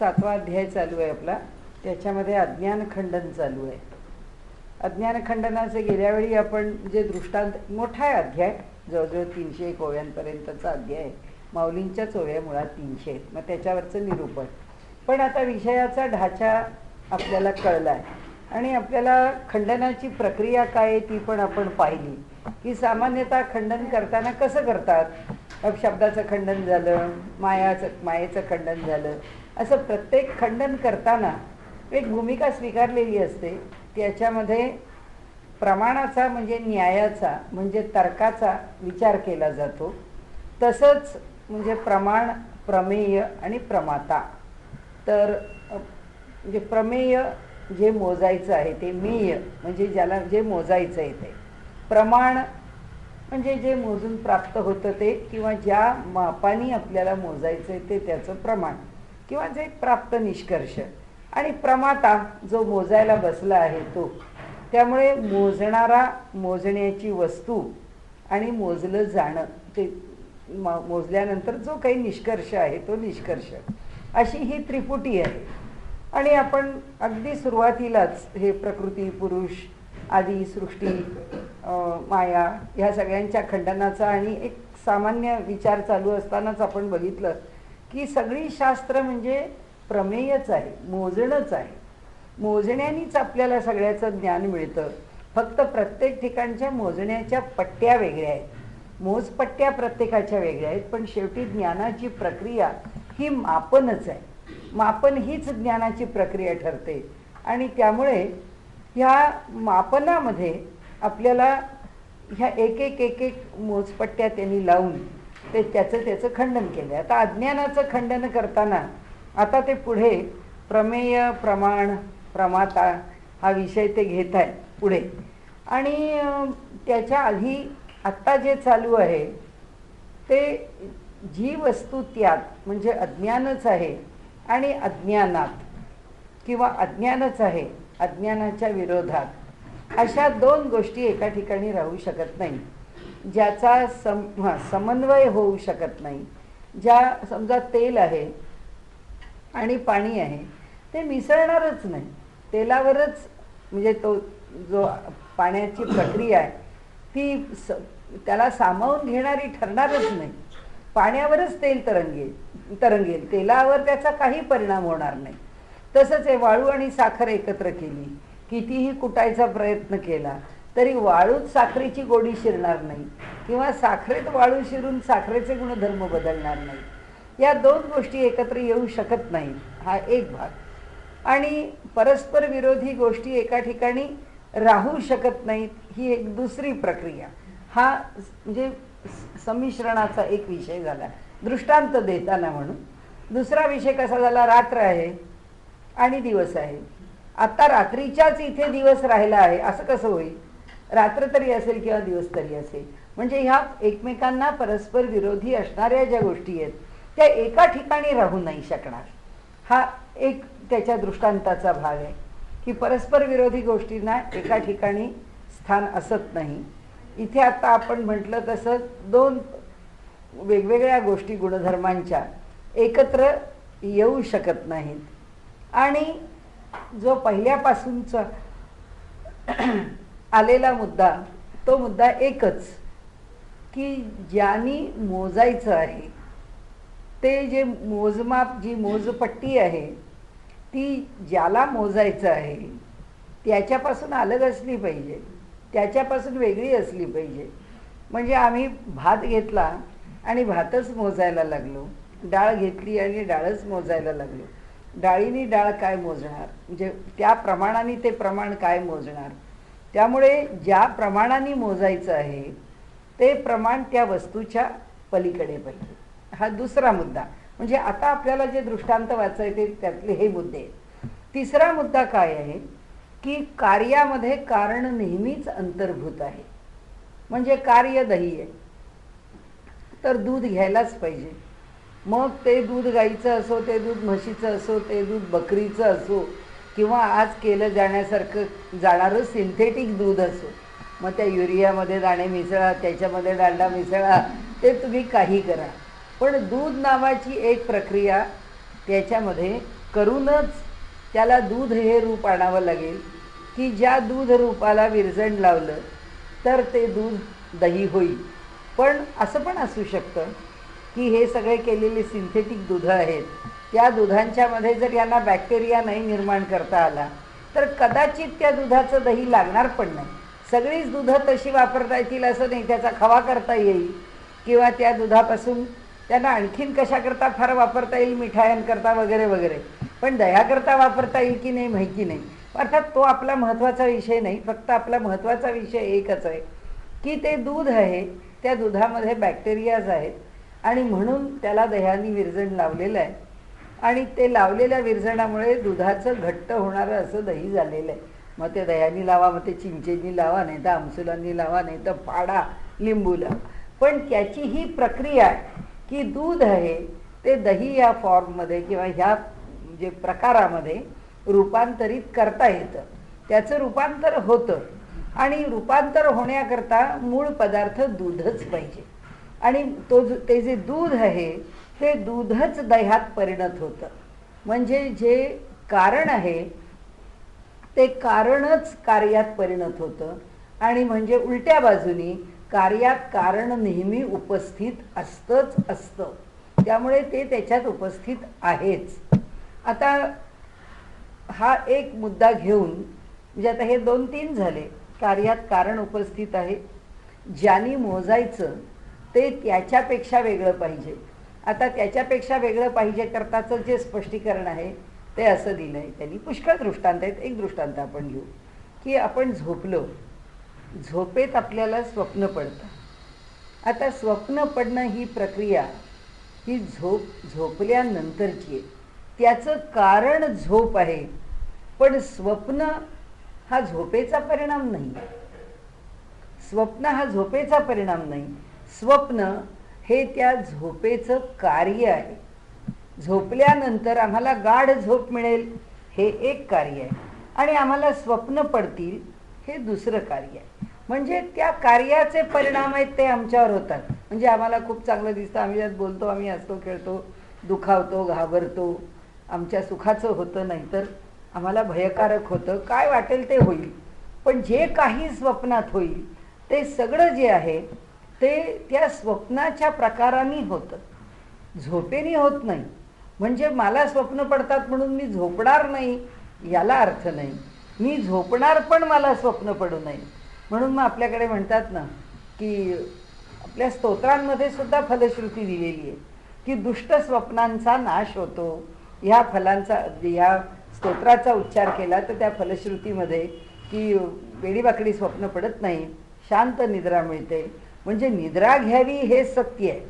7वा अध्याय चालू आहे आपला. त्याच्यामध्ये अज्ञान खंडन चालू आहे. अज्ञान खंडनाचे गेल्यावेळी आपण जे दृष्टांत, मोठा आहे अध्याय, जवळजवळ 301 ओव्यांपर्यंतचा अध्याय आहे. माऊलींच्याच ओव्या मुळात 300 आहेत, मग त्याच्यावरचं निरूपण. पण आता विषयाचा ढाचा आपल्याला कळला आहे आणि आपल्याला खंडनाची प्रक्रिया काय आहे ती पण आपण पाहिली की सामान्यतः खंडन करताना कसं करतात. शब्दाचं खंडन झालं, मायेचं खंडन झालं, असं प्रत्येक खंडन करताना एक भूमिका स्वीकारलेली असते. त्याच्यामध्ये प्रमाणाचा म्हणजे न्यायाचा म्हणजे तर्काचा विचार केला जातो. तसंच म्हणजे प्रमाण, प्रमेय आणि प्रमाता. तर म्हणजे प्रमेय जे मोजायचं आहे ते, मेय म्हणजे ज्याला जे मोजायचं आहे ते, प्रमाण म्हणजे जे मोजून प्राप्त होतं ते, किंवा ज्या मापानी आपल्याला मोजायचं आहे ते त्याचं प्रमाण किंवा जे प्राप्त निष्कर्ष, आणि प्रमाता जो मोजायला बसला आहे तो. त्यामुळे मोजणारा, मोजण्याची वस्तू आणि मोजलं जाणं, ते मोजल्यानंतर जो काही निष्कर्ष आहे तो निष्कर्ष, अशी ही त्रिपुटी आहे. आणि आपण अगदी सुरुवातीलाच हे प्रकृती, पुरुष, आदी, सृष्टी, माया ह्या सगळ्यांच्या खंडनाचा आणि एक सामान्य विचार चालू असतानाच आपण बघितलं की सगळी शास्त्र म्हणजे प्रमेयच आहे, मोजणंच आहे. मोजण्यानीच आपल्याला सगळ्याचं ज्ञान मिळतं. फक्त प्रत्येक ठिकाणच्या मोजण्याच्या पट्ट्या वेगळ्या आहेत, मोजपट्ट्या प्रत्येकाच्या वेगळ्या आहेत, पण शेवटी ज्ञानाची प्रक्रिया ही मापनच आहे. मापन हीच ज्ञानाची प्रक्रिया ठरते. आणि त्यामुळे ह्या मापनामध्ये आपल्याला ह्या एक मोजपट्ट्या त्यांनी लावून ते त्याचं खंडन केलं. आता अज्ञानाचं खंडन करताना आता ते पुढे प्रमेय, प्रमाण, प्रमाता हा विषय ते घेत आहेत पुढे. आणि त्याच्या आधी आत्ता जे चालू आहे ते जी वस्तू त्यात म्हणजे अज्ञानच आहे आणि अज्ञानात, किंवा अज्ञानच आहे अज्ञानाच्या विरोधात, अशा दोन गोष्टी एका ठिकाणी राहू शकत नाही, ज्याचा समन्वय होऊ शकत नाही. ज्या समजा तेल आहे आणि पाणी आहे, ते मिसळणारच नाही. तेलावरच म्हणजे तो जो पाण्याची प्रक्रिया आहे ती त्याला सामावून घेणारी ठरणारच नाही. पाण्यावरच तेल तरंगेल, तेलावर त्याचा काही परिणाम होणार नाही. तसंच आहे, वाळू आणि साखर एकत्र केली, कितीही कुटायचा प्रयत्न केला तरी वाळूत साखरेची गोडी शिरणार नाही, किंवा साखरेत वाळू शिरून साखरेचे गुणधर्म बदलणार नाही. या दोन गोष्टी एकत्र येऊ शकत नाहीत, हा एक भाग. आणि परस्पर विरोधी गोष्टी एका ठिकाणी राहू शकत नाहीत, ही एक दुसरी प्रक्रिया. हा म्हणजे संमिश्रणाचा एक विषय झाला दृष्टांत देताना. म्हणून दुसरा विषय कसा झाला, रात्र आहे आणि दिवस आहे. आता रात्रीच्याच इथे दिवस राहिला आहे असं कसं होईल? रात्र तरी असेल किंवा दिवस तरी असेल. म्हणजे ह्या एकमेकांना परस्पर विरोधी असणाऱ्या ज्या गोष्टी आहेत त्या एका ठिकाणी राहू नाही शकणार. हा एक त्याच्या दृष्टांताचा भाग आहे की परस्पर विरोधी गोष्टींना एका ठिकाणी स्थान असत नाही. इथे आता आपण म्हटलं तसं दोन वेगवेगळ्या गोष्टी गुणधर्मांच्या एकत्र येऊ शकत नाहीत. आणि जो पहिल्यापासूनचा आलेला मुद्दा, तो मुद्दा एकच की ज्यांनी मोजायचं आहे ते जे मोजमाप, जी मोजपट्टी आहे ती ज्याला मोजायचं आहे त्याच्यापासून अलग असली पाहिजे, त्याच्यापासून वेगळी असली पाहिजे. म्हणजे आम्ही भात घेतला आणि भातच मोजायला लागलो, डाळ घेतली आणि डाळच मोजायला लागलो. डाळीनी डाळ काय मोजणार, म्हणजे त्या प्रमाणाने ते प्रमाण काय मोजणार. त्यामुळे ज्या प्रमाणाने मोजायचं आहे ते प्रमाण त्या वस्तूच्या पलीकडे पाहिजे. हा दुसरा मुद्दा. म्हणजे आता आपल्याला जे दृष्टांत वाचायचे त्यातले हे मुद्दे आहेत. तिसरा मुद्दा काय आहे की कार्यामध्ये कारण नेहमीच अंतर्भूत आहे. म्हणजे कार्य दही आहे तर दूध घ्यायलाच पाहिजे. मग ते दूध गाईचं असो, ते दूध म्हशीचं असो, ते दूध बकरीचं असो, किंवा आज केलं जाणारं सिंथेटिक दूध असो. मग त्या युरियामध्ये दाणे मिसळा, त्याच्यामध्ये डालडा मिसळा, ते तुम्ही काही करा, पण दूध नावाची एक प्रक्रिया त्याच्यामध्ये करूनच त्याला दूध हे रूप आणावं लागेल, की ज्या दूध रूपाला विरजण लावलं तर ते दूध दही होईल. पण असं पण असू शकतं की हे सगळे केलेले सिंथेटिक दूध आहेत, त्या दुधांच्यामध्ये जर यांना बॅक्टेरिया नाही निर्माण करता आला तर कदाचित त्या दुधाचं दही लागणार पण नाही. सगळीच दुधं तशी वापरता येतील असं नाही, त्याचा खवा करता येईल किंवा त्या दुधापासून त्यांना आणखीन कशाकरता फार वापरता येईल, मिठायांकरता वगैरे वगैरे, पण दह्याकरता वापरता येईल की नाही माहिती नाही. अर्थात तो आपला महत्त्वाचा विषय नाही. फक्त आपला महत्त्वाचा विषय एकच आहे की ते दूध आहे, त्या दुधामध्ये बॅक्टेरियाज आहेत आणि म्हणून त्याला दह्याने विरजण लावलेलं आहे आणि ते लावलेल्या विरजणामुळे दुधाचं घट्ट होणारं असं दही झालेलं आहे. मग ते दह्यानी लावा, मग ते चिंचेनी लावा, नाही तर आमसुलांनी लावा, नाही तर फाडा, लिंबू लावा, पण त्याची ही प्रक्रिया आहे की दूध आहे ते दही या फॉर्ममध्ये किंवा ह्या जे प्रकारामध्ये रूपांतरित करता येतं. त्याचं रूपांतर होतं आणि रूपांतर होण्याकरता मूळ पदार्थ दूधच पाहिजे आणि ते जे दूध आहे ते दूधच दह्यात परिणत होतं. म्हणजे जे कारण आहे ते कारणच कार्यात परिणत होतं आणि म्हणजे उलट्या बाजूनी कार्यात कारण नेहमी उपस्थित असतं. त्यामुळे ते त्याच्यात उपस्थित आहेच. आता हा एक मुद्दा घेऊन म्हणजे आता हे 2-3 झाले. कार्यात कारण उपस्थित आहे, ज्यांनी मोजायचं ते त्याच्यापेक्षा वेगळं पाहिजे. आता त्याच्यापेक्षा वेगळं पाहिजे करताचं जे स्पष्टीकरण आहे ते असं दिलं आहे त्यांनी. पुष्कळ दृष्टांत आहेत. एक दृष्टांत आपण घेऊ की आपण झोपलो, झोपेत आपल्याला स्वप्न पडतं. आता स्वप्न पडणं ही प्रक्रिया ही झोपल्यानंतरची आहे. त्याचं कारण झोप आहे, पण स्वप्न हा झोपेचा परिणाम नाही. स्वप्न हा झोपेचा परिणाम नाही. स्वप्न हे त्या झोपेचं कार्य आहे. झोपल्यानंतर आम्हाला गाढ झोप मिळेल हे एक कार्य आहे आणि आम्हाला स्वप्न पडतील हे दुसरं कार्य आहे. म्हणजे त्या कार्याचे परिणाम आहेत ते आमच्यावर होतात. म्हणजे आम्हाला खूप चांगलं दिसतं, आम्ही त्यात बोलतो, आम्ही हसतो, खेळतो, दुखावतो, घाबरतो, आमच्या सुखाचं होतं, नाहीतर आम्हाला भयकारक होतं, काय वाटेल ते होईल. पण जे काही स्वप्नात होईल ते सगळं जे आहे ते त्या स्वप्नाच्या प्रकाराने होतं, झोपेने होत नाही. म्हणजे मला स्वप्न पडतात म्हणून मी झोपणार नाही याला अर्थ नाही. मी झोपणार पण मला स्वप्न पडू नये. म्हणून मग आपल्याकडे म्हणतात ना की आपल्या स्तोत्रांमध्ये सुद्धा फलश्रुती दिलेली आहे की दुष्ट स्वप्नांचा नाश होतो. ह्या फलांचा ह्या स्तोत्राचा उच्चार केला तर त्या फलश्रुतीमध्ये की वेडीवाकडी स्वप्न पडत नाही, शांत निद्रा मिळते. म्हणजे निद्रा घ्यावी हे सत्य आहे,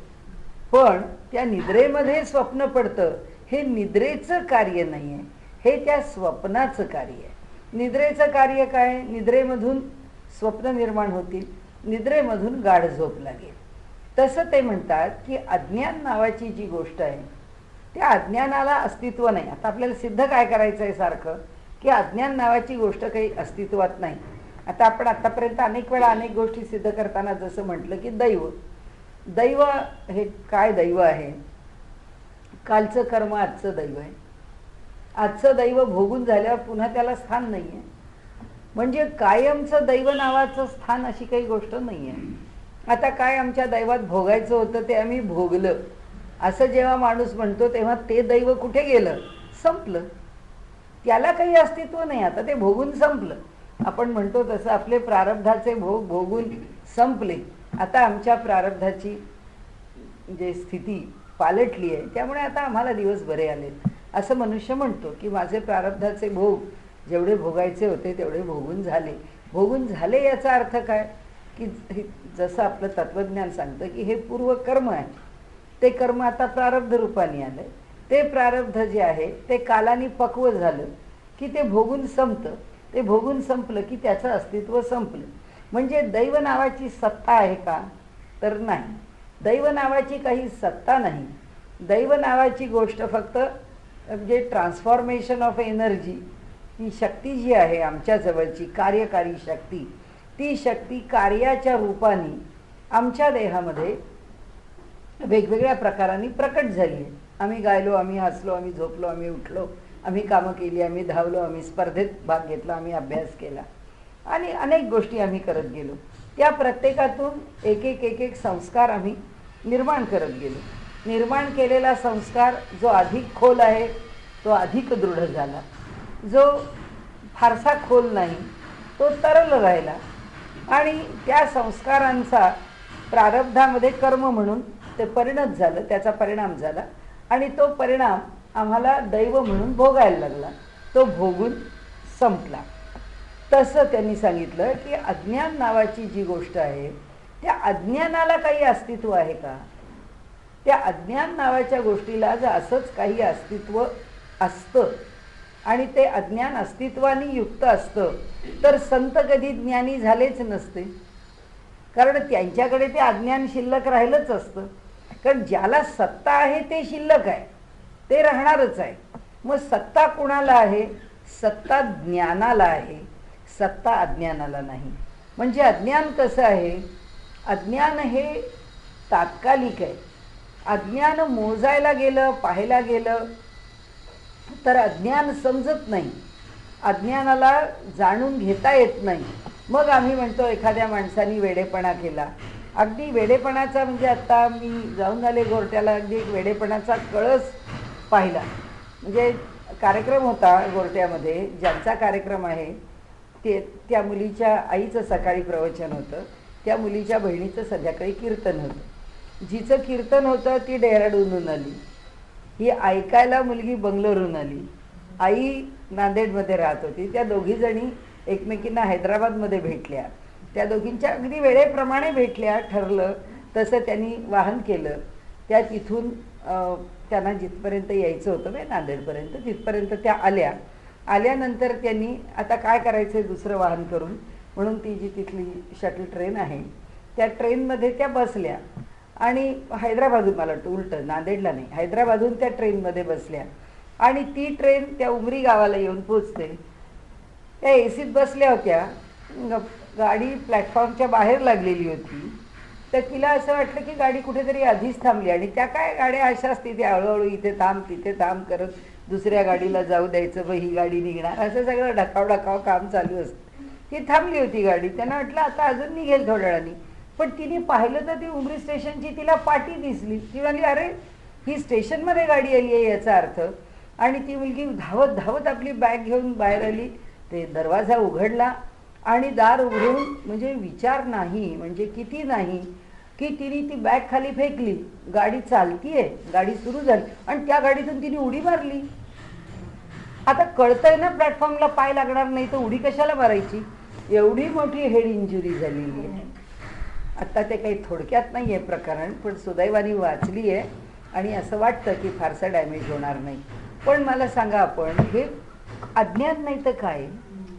पण त्या निद्रेमध्ये स्वप्न पडतं हे निद्रेचं कार्य नाही आहे, हे त्या स्वप्नाचं कार्य आहे. निद्रेचं कार्य काय? निद्रेमधून स्वप्न निर्माण होतील, निद्रेमधून गाढ झोप लागेल. तसं ते म्हणतात की अज्ञान नावाची जी गोष्ट आहे त्या अज्ञानाला अस्तित्व नाही. आता आपल्याला सिद्ध काय करायचं आहे सारखं की अज्ञान नावाची गोष्ट काही अस्तित्वात नाही. आता आपण आतापर्यंत अनेक वेळा अनेक गोष्टी सिद्ध करताना जसं म्हटलं की दैव हे काय दैव आहे? कालचं कर्म आजचं दैव आहे. आजचं दैव भोगून झाल्यावर पुन्हा त्याला स्थान नाही आहे. म्हणजे कायमचं दैव नावाचं स्थान अशी काही गोष्ट नाही आहे. आता काय आमच्या दैवात भोगायचं होतं ते आम्ही भोगलं असं जेव्हा माणूस म्हणतो तेव्हा ते दैव कुठे गेलं? संपलं. त्याला काही अस्तित्व नाही. आता ते भोगून संपलं. आपण म्हणतो तसं आपले प्रारब्धाचे भोग भोगून संपले. आता आमच्या प्रारब्धाची जे स्थिती पालटली आहे त्यामुळे आता आम्हाला दिवस बरे आले असं मनुष्य म्हणतो की माझे प्रारब्धाचे भोग जेवढे भोगायचे होते तेवढे भोगून झाले. भोगून झाले याचा अर्थ काय की जसं आपलं तत्वज्ञान सांगतं की हे पूर्वकर्म आहे, ते कर्म आता प्रारब्ध रूपाने आलं. ते प्रारब्ध जे आहे ते कालाने पक्व झालं की ते भोगून संपतं. ते भोगून संपलं की त्याचं अस्तित्व संपलं. म्हणजे दैव नावाची सत्ता आहे का? तर नाही. दैव नावाची काही सत्ता नाही. दैव नावाची गोष्ट फक्त म्हणजे ट्रान्सफॉर्मेशन ऑफ एनर्जी, ही शक्ती जी आहे आमच्या जवळची कार्यकारी शक्ती, ती शक्ती कार्याच्या रूपाने आमच्या देहामध्ये वेगवेगळ्या प्रकारांनी प्रकट झाली आहे. आम्ही गायलो, आम्ही हसलो, आम्ही झोपलो, आम्ही उठलो, आम्ही कामं केली, आम्ही धावलो, आम्ही स्पर्धेत भाग घेतला, आम्ही अभ्यास केला आणि अनेक गोष्टी आम्ही करत गेलो. त्या प्रत्येकातून एक एक एक एक संस्कार आम्ही निर्माण करत गेलो. निर्माण केलेला संस्कार जो अधिक खोल आहे तो अधिक दृढ झाला, जो फारसा खोल नाही तो तरल राहिला आणि त्या संस्कारांचा प्रारब्धामध्ये कर्म म्हणून ते परिणत झालं, त्याचा परिणाम झाला आणि तो परिणाम आम्हाला दैव म्हणून भोगायला लागला, तो भोगून संपला. तसं त्यांनी सांगितलं की अज्ञान नावाची जी गोष्ट आहे त्या अज्ञानाला काही अस्तित्व आहे का? त्या अज्ञान नावाच्या गोष्टीला जर असंच काही अस्तित्व असतं आणि ते अज्ञान अस्तित्वाने युक्त असतं तर संत कधी ज्ञानी झालेच नसते, कारण त्यांच्याकडे ते अज्ञान शिल्लक राहिलंच असतं. कारण ज्याला सत्ता आहे ते शिल्लक आहे, ते राहणारच आहे. मग सत्ता कुणाला आहे? सत्ता ज्ञानाला आहे, सत्ता अज्ञानाला नाही. म्हणजे अज्ञान कसं आहे? अज्ञान हे तात्कालिक आहे. अज्ञान मोजायला गेलं, पाहायला गेलं तर अज्ञान समजत नाही, अज्ञानाला जाणून घेता येत नाही. मग आम्ही म्हणतो एखाद्या माणसाने वेडेपणा केला. अगदी वेडेपणाचा म्हणजे आता मी जाऊन आले गोरट्याला, अगदी एक वेडेपणाचा कळस पाहिला. म्हणजे कार्यक्रम होता गोरट्यामध्ये, ज्यांचा कार्यक्रम आहे ते त्या मुलीच्या आईचं सकाळी प्रवचन होतं, त्या मुलीच्या बहिणीचं संध्याकाळी कीर्तन होतं. जिचं कीर्तन होतं ती डेहराडूनहून आली, ही ऐकायला मुलगी बंगलोरहून आली. आई नांदेडमध्ये राहत होती. त्या दोघीजणी एकमेकींना हैदराबादमध्ये भेटल्या. त्या दोघींच्या अगदी वेळेप्रमाणे भेटल्या. ठरलं तसं त्यांनी वाहन केलं. त्या तिथून त्यांना जिथपर्यंत यायचं होतं म्हणजे नांदेडपर्यंत, तिथपर्यंत त्या आल्या. आल्यानंतर त्यांनी आता काय करायचं आहे दुसरं वाहन करून, म्हणून ती जी तिथली शटल ट्रेन आहे त्या ट्रेनमध्ये त्या बसल्या आणि हैदराबादहून, मला वाटतं उलटं नांदेडला नाही, हैदराबादहून त्या ट्रेनमध्ये बसल्या आणि ती ट्रेन त्या उमरी गावाला येऊन पोचते. त्या एसीत बसल्या होत्या. गाडी प्लॅटफॉर्मच्या बाहेर लागलेली होती. तर तिला असं वाटलं की गाडी कुठेतरी आधीच थांबली आणि त्या काय गाड्या अशाच तिथे हळूहळू इथे थांब तिथे थांब करत दुसऱ्या गाडीला जाऊ द्यायचं, ही गाडी निघणार, असं सगळं ढकाव काम चालू असतं. ती थांबली होती गाडी. त्यांना वाटलं आता अजून निघेल थोड्या वेळाने, पण तिने पाहिलं तर ती उमरी स्टेशनची तिला पाटी दिसली. ती म्हणली अरे ही स्टेशनमध्ये गाडी आली आहे याचा अर्थ. आणि ती मुलगी धावत धावत आपली बॅग घेऊन बाहेर आली. ते दरवाजा उघडला आणि दार उघडून म्हणजे विचार नाही म्हणजे किती नाही की तिने ती बॅग खाली फेकली. गाडी चालतीये, गाडी सुरू झाली आणि त्या गाडीतून तिने उडी मारली. आता कळतंय ना प्लॅटफॉर्मला पाय लागणार नाही तर उडी कशाला मारायची. एवढी मोठी हेड इंजुरी झालेली आहे. आता ते काही थोडक्यात नाही आहे प्रकरण, पण सुदैवाने वाचली आहे आणि असं वाटतं की फारसा डॅमेज होणार नाही. पण मला सांगा, आपण हे अज्ञान नाही तर काय?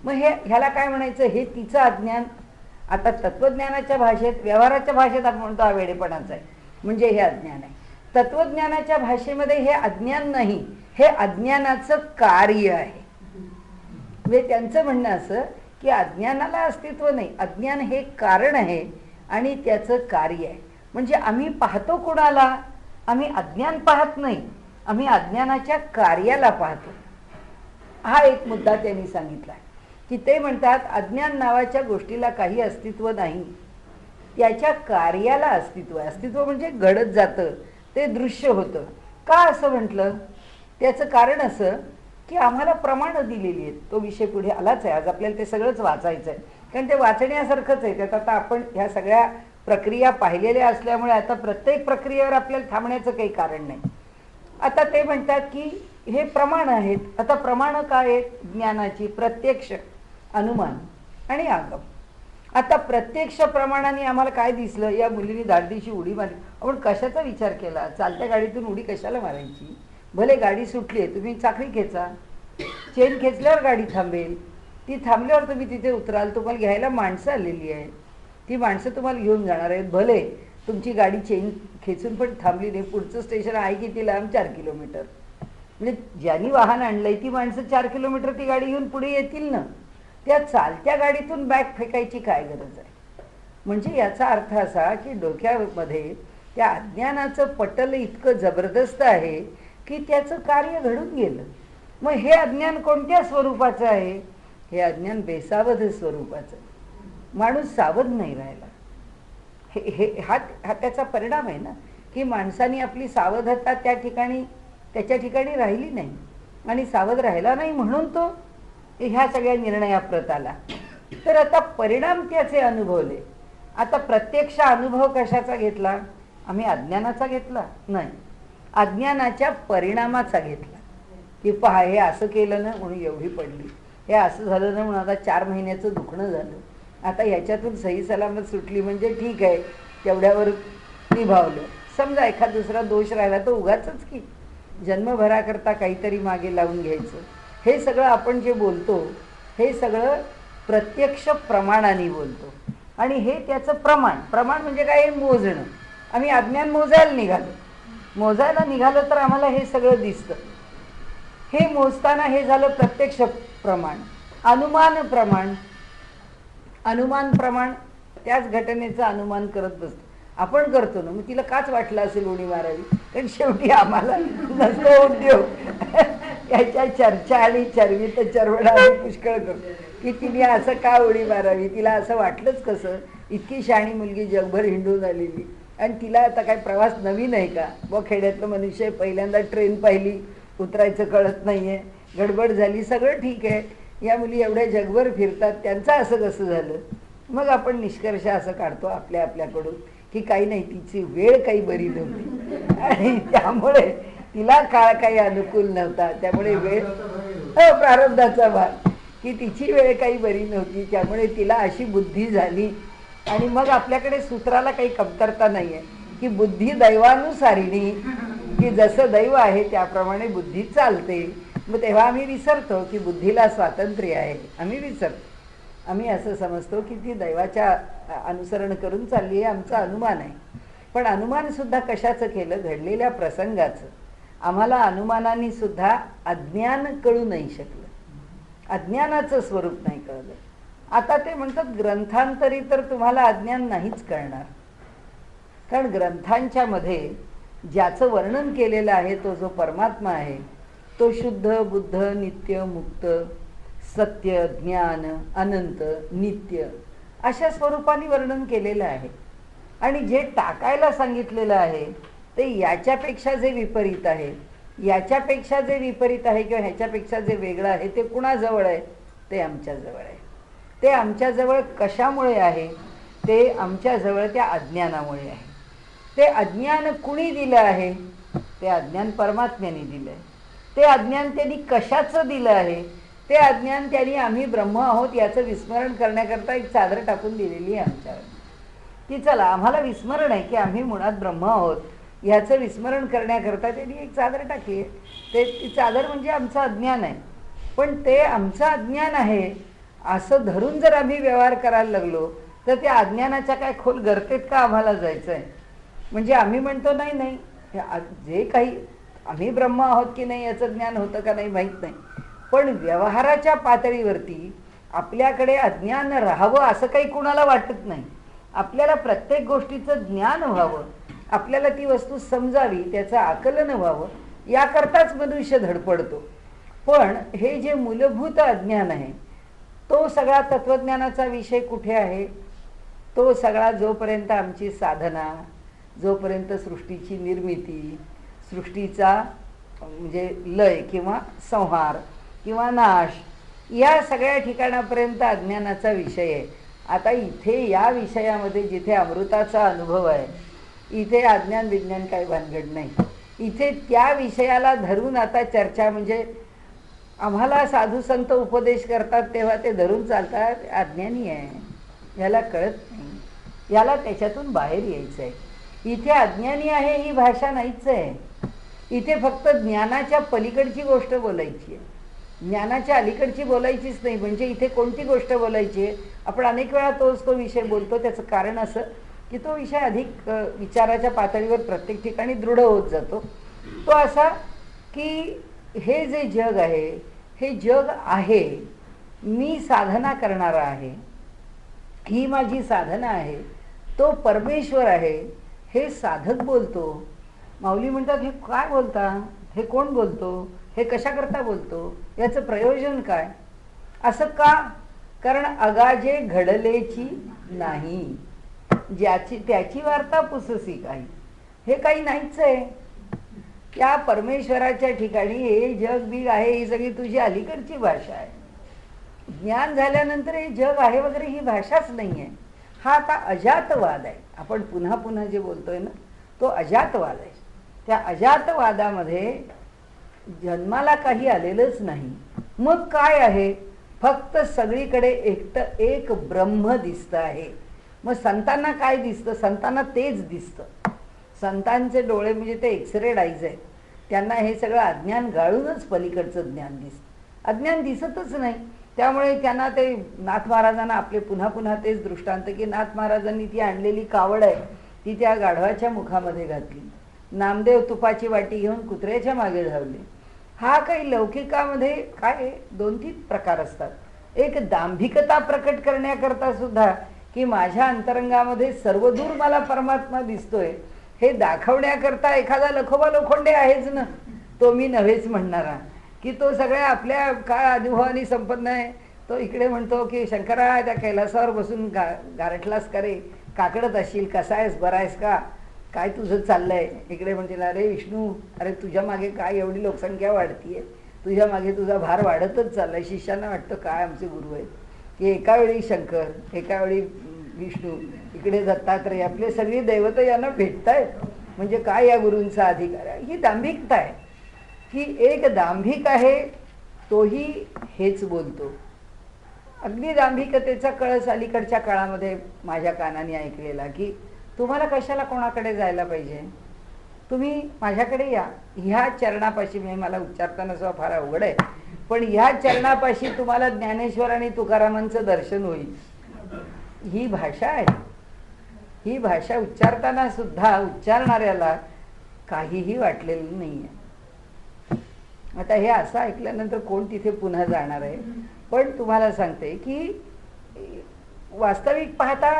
मग ह्याला काय म्हणायचं? हे तिचं अज्ञान. आता तत्वज्ञानाच्या भाषेत, व्यवहाराच्या भाषेत आपण म्हणतो हा वेडेपणाचा आहे, म्हणजे हे अज्ञान आहे. तत्वज्ञानाच्या भाषेमध्ये हे अज्ञान नाही, हे अज्ञानाचं कार्य आहे. म्हणजे त्यांचं म्हणणं असं की अज्ञानाला अस्तित्व नाही, अज्ञान हे कारण आहे आणि त्याचं कार्य आहे. म्हणजे आम्ही पाहतो कोणाला? आम्ही अज्ञान पाहत नाही, आम्ही अज्ञानाच्या कार्याला पाहतो. हा एक मुद्दा त्यांनी सांगितला की ते म्हणतात अज्ञान नावाच्या गोष्टीला काही अस्तित्व नाही, त्याच्या कार्याला अस्तित्व आहे. अस्तित्व म्हणजे घडत जातं, ते दृश्य होतं. का असं म्हटलं? त्याचं कारण असं की आम्हाला प्रमाणं दिलेली आहेत. तो विषय पुढे आलाच आहे. आज आपल्याला ते सगळंच वाचायचं आहे, कारण ते वाचण्यासारखंच आहे. त्यात आता आपण ह्या सगळ्या प्रक्रिया पाहिलेल्या असल्यामुळे आता प्रत्येक प्रक्रियेवर आपल्याला थांबण्याचं काही कारण नाही. आता ते म्हणतात की हे प्रमाण आहेत. आता प्रमाणं काय आहेत? ज्ञानाची प्रत्यक्ष, अनुमान आणि आगम. आता प्रत्यक्ष प्रमाणाने आम्हाला काय दिसलं? या मुलीने धाडदिशी उडी मारली. आपण कशाचा विचार केला? चालत्या गाडीतून उडी कशाला मारायची? भले गाडी सुटली आहे, तुम्ही चाकरी खेचा, चेन खेचल्यावर गाडी थांबेल. ती थांबल्यावर तुम्ही तिथे उतराल, तुम्हाला घ्यायला माणसं आलेली आहेत, ती माणसं तुम्हाला घेऊन जाणार आहेत. भले तुमची गाडी चेन खेचून पण थांबली नाही, पुढचं स्टेशन आहे किती लांब? 4 किलोमीटर. म्हणजे ज्यांनी वाहन आणलंय ती माणसं 4 किलोमीटर ती गाडी घेऊन पुढे येतील ना. त्या चालत्या गाडीतून बॅग फेकायची काय गरज आहे? म्हणजे याचा अर्थ असा की डोक्यामध्ये त्या अज्ञानाचं पटल इतकं जबरदस्त आहे की त्याचं कार्य घडून गेलं. मग हे अज्ञान कोणत्या स्वरूपाचं आहे? हे अज्ञान बेसावध स्वरूपाचं. माणूस सावध नाही राहिला. हे हे हा त्याचा परिणाम आहे ना, की माणसाने आपली सावधता त्याच्या ठिकाणी राहिली नाही, आणि सावध राहिला नाही म्हणून तो ह्या सगळ्या निर्णयाप्रत आला. तर आता परिणाम त्याचे अनुभवले. आता प्रत्यक्ष अनुभव कशाचा घेतला? आम्ही अज्ञानाचा घेतला नाही, अज्ञानाच्या परिणामाचा घेतला. की पहा, हे असं केलं ना म्हणून एवढी पडली, हे असं झालं ना म्हणून आता 4 महिन्याचं दुखणं झालं, आता ह्याच्यातून सही सलामत सुटली म्हणजे ठीक आहे, तेवढ्यावर निभावलं. समजा एखाद दुसरा दोष राहिला तर उगाचच की जन्मभराकरता काहीतरी मागे लावून घ्यायचं. हे सगळं आपण जे बोलतो हे सगळं प्रत्यक्ष प्रमाणाने बोलतो, आणि हे त्याचं प्रमाण म्हणजे काय? मोजणं. आम्ही अज्ञान मोजायला निघालो तर आम्हाला हे सगळं दिसतं. हे मोजताना हे झालं प्रत्यक्ष प्रमाण. अनुमान प्रमाण त्याच घटनेचं अनुमान करत बसतो. आपण करतो ना, मग तिला काच वाटलं असेल उडी मारावी, कारण शेवटी आम्हाला नसतो उद्योग याच्या चर्चा आणि चरवी तर चरवडा आम्ही पुष्कळ करतो की तिने असं का उडी मारावी, तिला असं वाटलंच कसं? इतकी शहाणी मुलगी जगभर हिंडून आलेली, आणि तिला आता काय प्रवास नवीन आहे का? व खेड्यातलं मनुष्य पहिल्यांदा ट्रेन पाहिली, उतरायचं कळत नाहीये, गडबड झाली, सगळं ठीक आहे, या मुली एवढ्या जगभर फिरतात, त्यांचं असं कसं झालं? मग आपण निष्कर्ष असं काढतो आपल्याकडून की काही नाही, तिची वेळ काही बरी नव्हती आणि त्यामुळे तिला काळ काही अनुकूल नव्हता, त्यामुळे वेळ प्रारब्धाचा भाग, की तिची वेळ काही बरी नव्हती, त्यामुळे तिला अशी बुद्धी झाली. आणि मग आपल्याकडे सूत्राला काही कमतरता नाही आहे की बुद्धी दैवानुसारिणी, की जसं दैव आहे त्याप्रमाणे बुद्धी चालते. मग तेव्हा आम्ही विसरतो की बुद्धीला स्वातंत्र्य आहे, आम्ही विसरतो. आम्ही असं समजतो की ती दैवाच्या अनुसरण करून चालली आहे, आमचं अनुमान आहे. पण अनुमान सुद्धा कशाचं केलं? घडलेल्या प्रसंगाचं. आम्हाला अनुमानाने सुद्धा अज्ञान कळू नाही शकलं, अज्ञानाचं स्वरूप नाही कळलं. आता ते म्हणतात ग्रंथांतरी तर तुम्हाला अज्ञान नाहीच कळणार, कारण ग्रंथांच्या मध्ये ज्याचं वर्णन केलेलं आहे तो जो परमात्मा आहे तो शुद्ध, बुद्ध, नित्य, मुक्त, सत्य, ज्ञान, अनंत, नित्य अशा स्वरूपाने वर्णन केलेलं आहे. आणि जे टाकायला सांगितलेलं आहे ते याच्यापेक्षा जे विपरीत आहे, याच्यापेक्षा जे विपरीत आहे किंवा ह्याच्यापेक्षा जे वेगळं आहे ते कुणाजवळ आहे? ते आमच्याजवळ आहे. ते आमच्याजवळ कशामुळे आहे? ते आमच्याजवळ त्या अज्ञानामुळे आहे. ते अज्ञान कुणी दिलं आहे? ते अज्ञान परमात्म्याने दिलं आहे. ते अज्ञान त्यांनी कशाचं दिलं आहे? ते अज्ञान त्यांनी आम्ही ब्रह्म आहोत याचं विस्मरण करण्याकरता एक चादर टाकून दिलेली आहे आमच्यावर, की चला आम्हाला विस्मरण आहे की आम्ही मुळात ब्रह्म आहोत याचं विस्मरण करण्याकरता त्यांनी एक चादर टाकली आहे. ती चादर म्हणजे आमचं अज्ञान आहे. पण ते आमचं अज्ञान आहे असं धरून जर आम्ही व्यवहार करायला लागलो तर त्या अज्ञानाच्या काय खोल गर्तेत का आम्हाला जायचं आहे? म्हणजे आम्ही म्हणतो नाही जे काही आम्ही ब्रह्म आहोत की नाही याचं ज्ञान होतं का नाही माहीत नाही, पण व्यवहाराच्या पातळीवरती आपल्याकडे अज्ञान राहावं असं काही कुणाला वाटत नाही. आपल्याला प्रत्येक गोष्टीचं ज्ञान व्हावं, आपल्याला ती वस्तू समजावी, त्याचं आकलन व्हावं याकरताच मनुष्य धडपडतो. पण हे जे मूलभूत अज्ञान आहे तो सगळा तत्वज्ञानाचा विषय कुठे आहे? तो सगळा जोपर्यंत आमची साधना, जोपर्यंत सृष्टीची निर्मिती, सृष्टीचा म्हणजे लय किंवा संहार किंवा नाश या सगळ्या ठिकाणापर्यंत अज्ञानाचा विषय आहे. आता इथे या विषयामध्ये जिथे अमृताचा अनुभव आहे इथे अज्ञान विज्ञान काही भानगड नाही. इथे त्या विषयाला धरून आता चर्चा, म्हणजे आम्हाला साधू संत उपदेश करतात तेव्हा ते धरून चालतात, अज्ञानी आहे, याला कळत नाही, याला त्याच्यातून बाहेर यायचं आहे. इथे अज्ञानी आहे ही भाषा नाहीच आहे. इथे फक्त ज्ञानाच्या पलीकडची गोष्ट बोलायची आहे, ज्ञानाच्या अलीकडची बोलायचीच नाही. म्हणजे इथे कोणती गोष्ट बोलायची आहे? आपण अनेक वेळा तो विषय बोलतो. त्याचं कारण असं की तो विषय अधिक विचाराच्या पातळीवर प्रत्येक ठिकाणी दृढ होत जातो. तो असा की हे जे जग आहे हे जग आहे, मी साधना करणारा आहे, ही माझी साधना आहे, तो परमेश्वर आहे हे साधक बोलतो. माऊली म्हणतात हे काय बोलता, हे कोण बोलतो? हे कशाकरता बोलतो, याचं प्रयोजन काय, असं का? कारण अगाजे घडलेची नाही, ज्याची त्याची वार्ता पुससी काही, हे काही नाहीच आहे. त्या परमेश्वराच्या ठिकाणी हे जग बिग आहे, ही सगळी तुझी अलीकडची भाषा आहे. ज्ञान झाल्यानंतर हे जग आहे वगैरे ही भाषाच नाही आहे. हा आता अजातवाद आहे. आपण पुन्हा पुन्हा जे बोलतोय ना, तो अजातवाद आहे. त्या अजातवादामध्ये जन्माला काही आलेलंच नाही. मग काय आहे, फक्त सगळीकडे एकटं एक ब्रह्म दिसतं आहे. मग संतांना काय दिसतं, संतांना तेच दिसतं. संतांचे डोळे म्हणजे ते एक्सरेड आईज आहेत. त्यांना हे सगळं अज्ञान गाळूनच पलीकडचं ज्ञान दिसतं. अज्ञान दिसतच नाही. त्यामुळे त्यांना ते नाथ महाराजांना आपले पुन्हा पुन्हा तेच दृष्टांत की नाथ महाराजांनी ती आणलेली कावड आहे ती त्या गाढवाच्या मुखामध्ये घातली. नामदेव तुपाची वाटी घेऊन कुत्र्याच्या मागे धावले. हा काही लौकिकामध्ये काय 2-3 प्रकार असतात. एक दांभिकता प्रकट करण्याकरता सुद्धा की माझ्या अंतरंगामध्ये सर्वदूर मला परमात्मा दिसतोय हे दाखवण्याकरता एखादा लखोबा लोखंडे आहेच ना, तो मी नव्हेच म्हणणारा, की तो सगळ्या आपल्या काय अनुभवानी संपन्न आहे. तो इकडे म्हणतो की शंकरा त्या कैलासावर बसून गारठलास का रे, काकडत असशील, कसा आहेस, बरा आहेस का, काय तुझं चाललंय. इकडे म्हणतील अरे विष्णू, अरे तुझ्या मागे काय एवढी लोकसंख्या वाढतीये, तुझ्या मागे तुझा भार वाढतच चाललाय. शिष्यांना वाटतं काय आमचे गुरु आहेत की एका वेळी शंकर, एका वेळी विष्णू, इकडे दत्तात्रय, आपले सगळी दैवत यांना भेटतायत, म्हणजे काय या गुरूंचा अधिकार आहे. ही दांभिकता आहे. ही एक दांभिक आहे, तोही हेच बोलतो. अगदी दांभिकतेचा कळस अलीकडच्या काळामध्ये माझ्या कानाने ऐकलेला की तुम्हाला कशाला कोणाकडे जायला पाहिजे, तुम्ही माझ्याकडे या, ह्या चरणापाशी, म्हणजे मला उच्चारताना सुद्धा फार अवघड आहे, पण ह्या चरणापाशी तुम्हाला ज्ञानेश्वर आणि तुकारामांचं दर्शन होईल. ही भाषा आहे. ही भाषा उच्चारताना सुद्धा उच्चारणाऱ्याला काहीही वाटलेलं नाही आहे. आता हे असं ऐकल्यानंतर कोण तिथे पुन्हा जाणार आहे. पण तुम्हाला सांगते की वास्तविक पाहता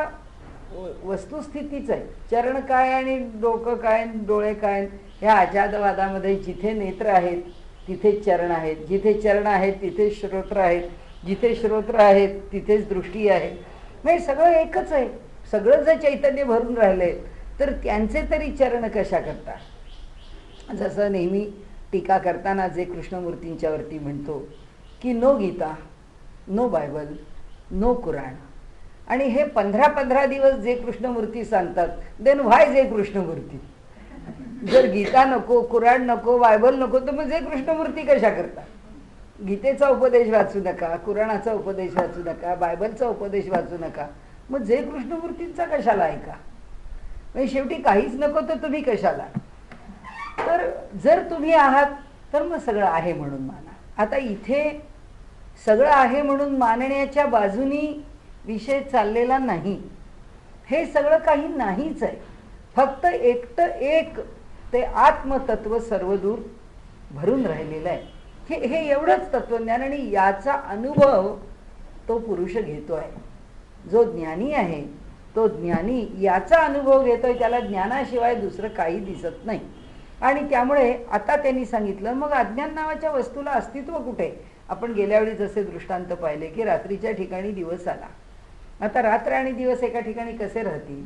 वस्तुस्थितीच आहे. चरण काय आणि डोकं काय, डोळे काय, ह्या अजातवादामध्ये जिथे नेत्र आहेत तिथे चरण आहेत, जिथे चरण आहेत तिथे श्रोत्र आहेत, जिथे श्रोत्र आहेत तिथेच दृष्टी आहे. म्हणजे सगळं एकच आहे. सगळं जर चैतन्य भरून राहिले तर त्यांचे तरी चरण कशा करता. जसं नेहमी टीका करताना जे कृष्णमूर्तींच्या वरती म्हणतो की no Gita, no Bible, no Quran, आणि हे 15-15 दिवस जे कृष्णमूर्ती सांगतात, देन व्हाय जे कृष्णमूर्ती. जर गीता नको, कुराण नको, बायबल नको, तर मग जे कृष्णमूर्ती कशा करतात. गीतेचा उपदेश वाचू नका, कुराणाचा उपदेश वाचू नका, बायबलचा उपदेश वाचू नका, मग जे कृष्णमूर्तींचा कशाला ऐका. म्हणजे शेवटी काहीच नको तर तुम्ही कशाला. तर जर तुम्ही आहात तर मग सगळं आहे म्हणून माना. आता इथे सगळं आहे म्हणून मानण्याच्या बाजूनी विषय चाललेला नाही. हे सगळं काही नाहीच आहे. फक्त एकटं एक ते आत्मतत्व सर्वदूर भरून राहिलेलं आहे. हे एवढंच तत्वज्ञान, आणि याचा अनुभव तो पुरुष घेतो आहे. जो ज्ञानी आहे तो ज्ञानी याचा अनुभव घेतोय, त्याला ज्ञानाशिवाय दुसरं काही दिसत नाही. आणि त्यामुळे आता त्यांनी सांगितलं मग अज्ञान नावाच्या वस्तूला अस्तित्व कुठे. आपण गेल्या वेळी जसे दृष्टांत पाहिले की रात्रीच्या ठिकाणी दिवस आला. आता रात्र आणि दिवस एका ठिकाणी कसे राहतील,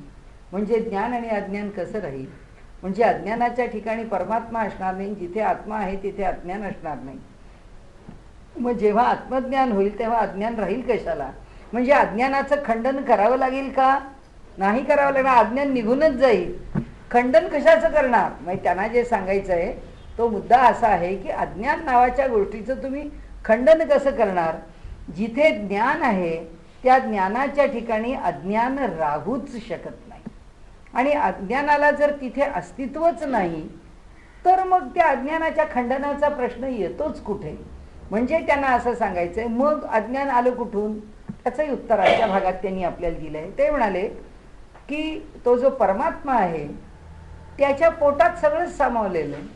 म्हणजे ज्ञान आणि अज्ञान कसं राहील. म्हणजे अज्ञानाच्या ठिकाणी परमात्मा असणार नाही, जिथे आत्मा आहे तिथे अज्ञान असणार नाही. मग जेव्हा आत्मज्ञान होईल तेव्हा अज्ञान राहील कशाला. म्हणजे अज्ञानाचं खंडन करावं लागेल का, नाही करावं लागणार, अज्ञान निघूनच जाईल. खंडन कशाचं करणार. म्हणजे त्यांना जे सांगायचं आहे तो मुद्दा असा आहे की अज्ञान नावाच्या गोष्टीचं तुम्ही खंडन कसं करणार. जिथे ज्ञान आहे त्या ज्ञानाच्या ठिकाणी अज्ञान राहूच शकत नाही. आणि अज्ञानाला जर तिथे अस्तित्वच नाही तर मग त्या अज्ञानाच्या खंडनाचा प्रश्न येतोच कुठे. म्हणजे त्यांना असं सांगायचंय मग अज्ञान आलं कुठून. त्याचंही उत्तर आजच्या भागात त्यांनी आपल्याला दिलं आहे. ते म्हणाले की तो जो परमात्मा आहे त्याच्या पोटात सगळंच सामावलेलं आहे.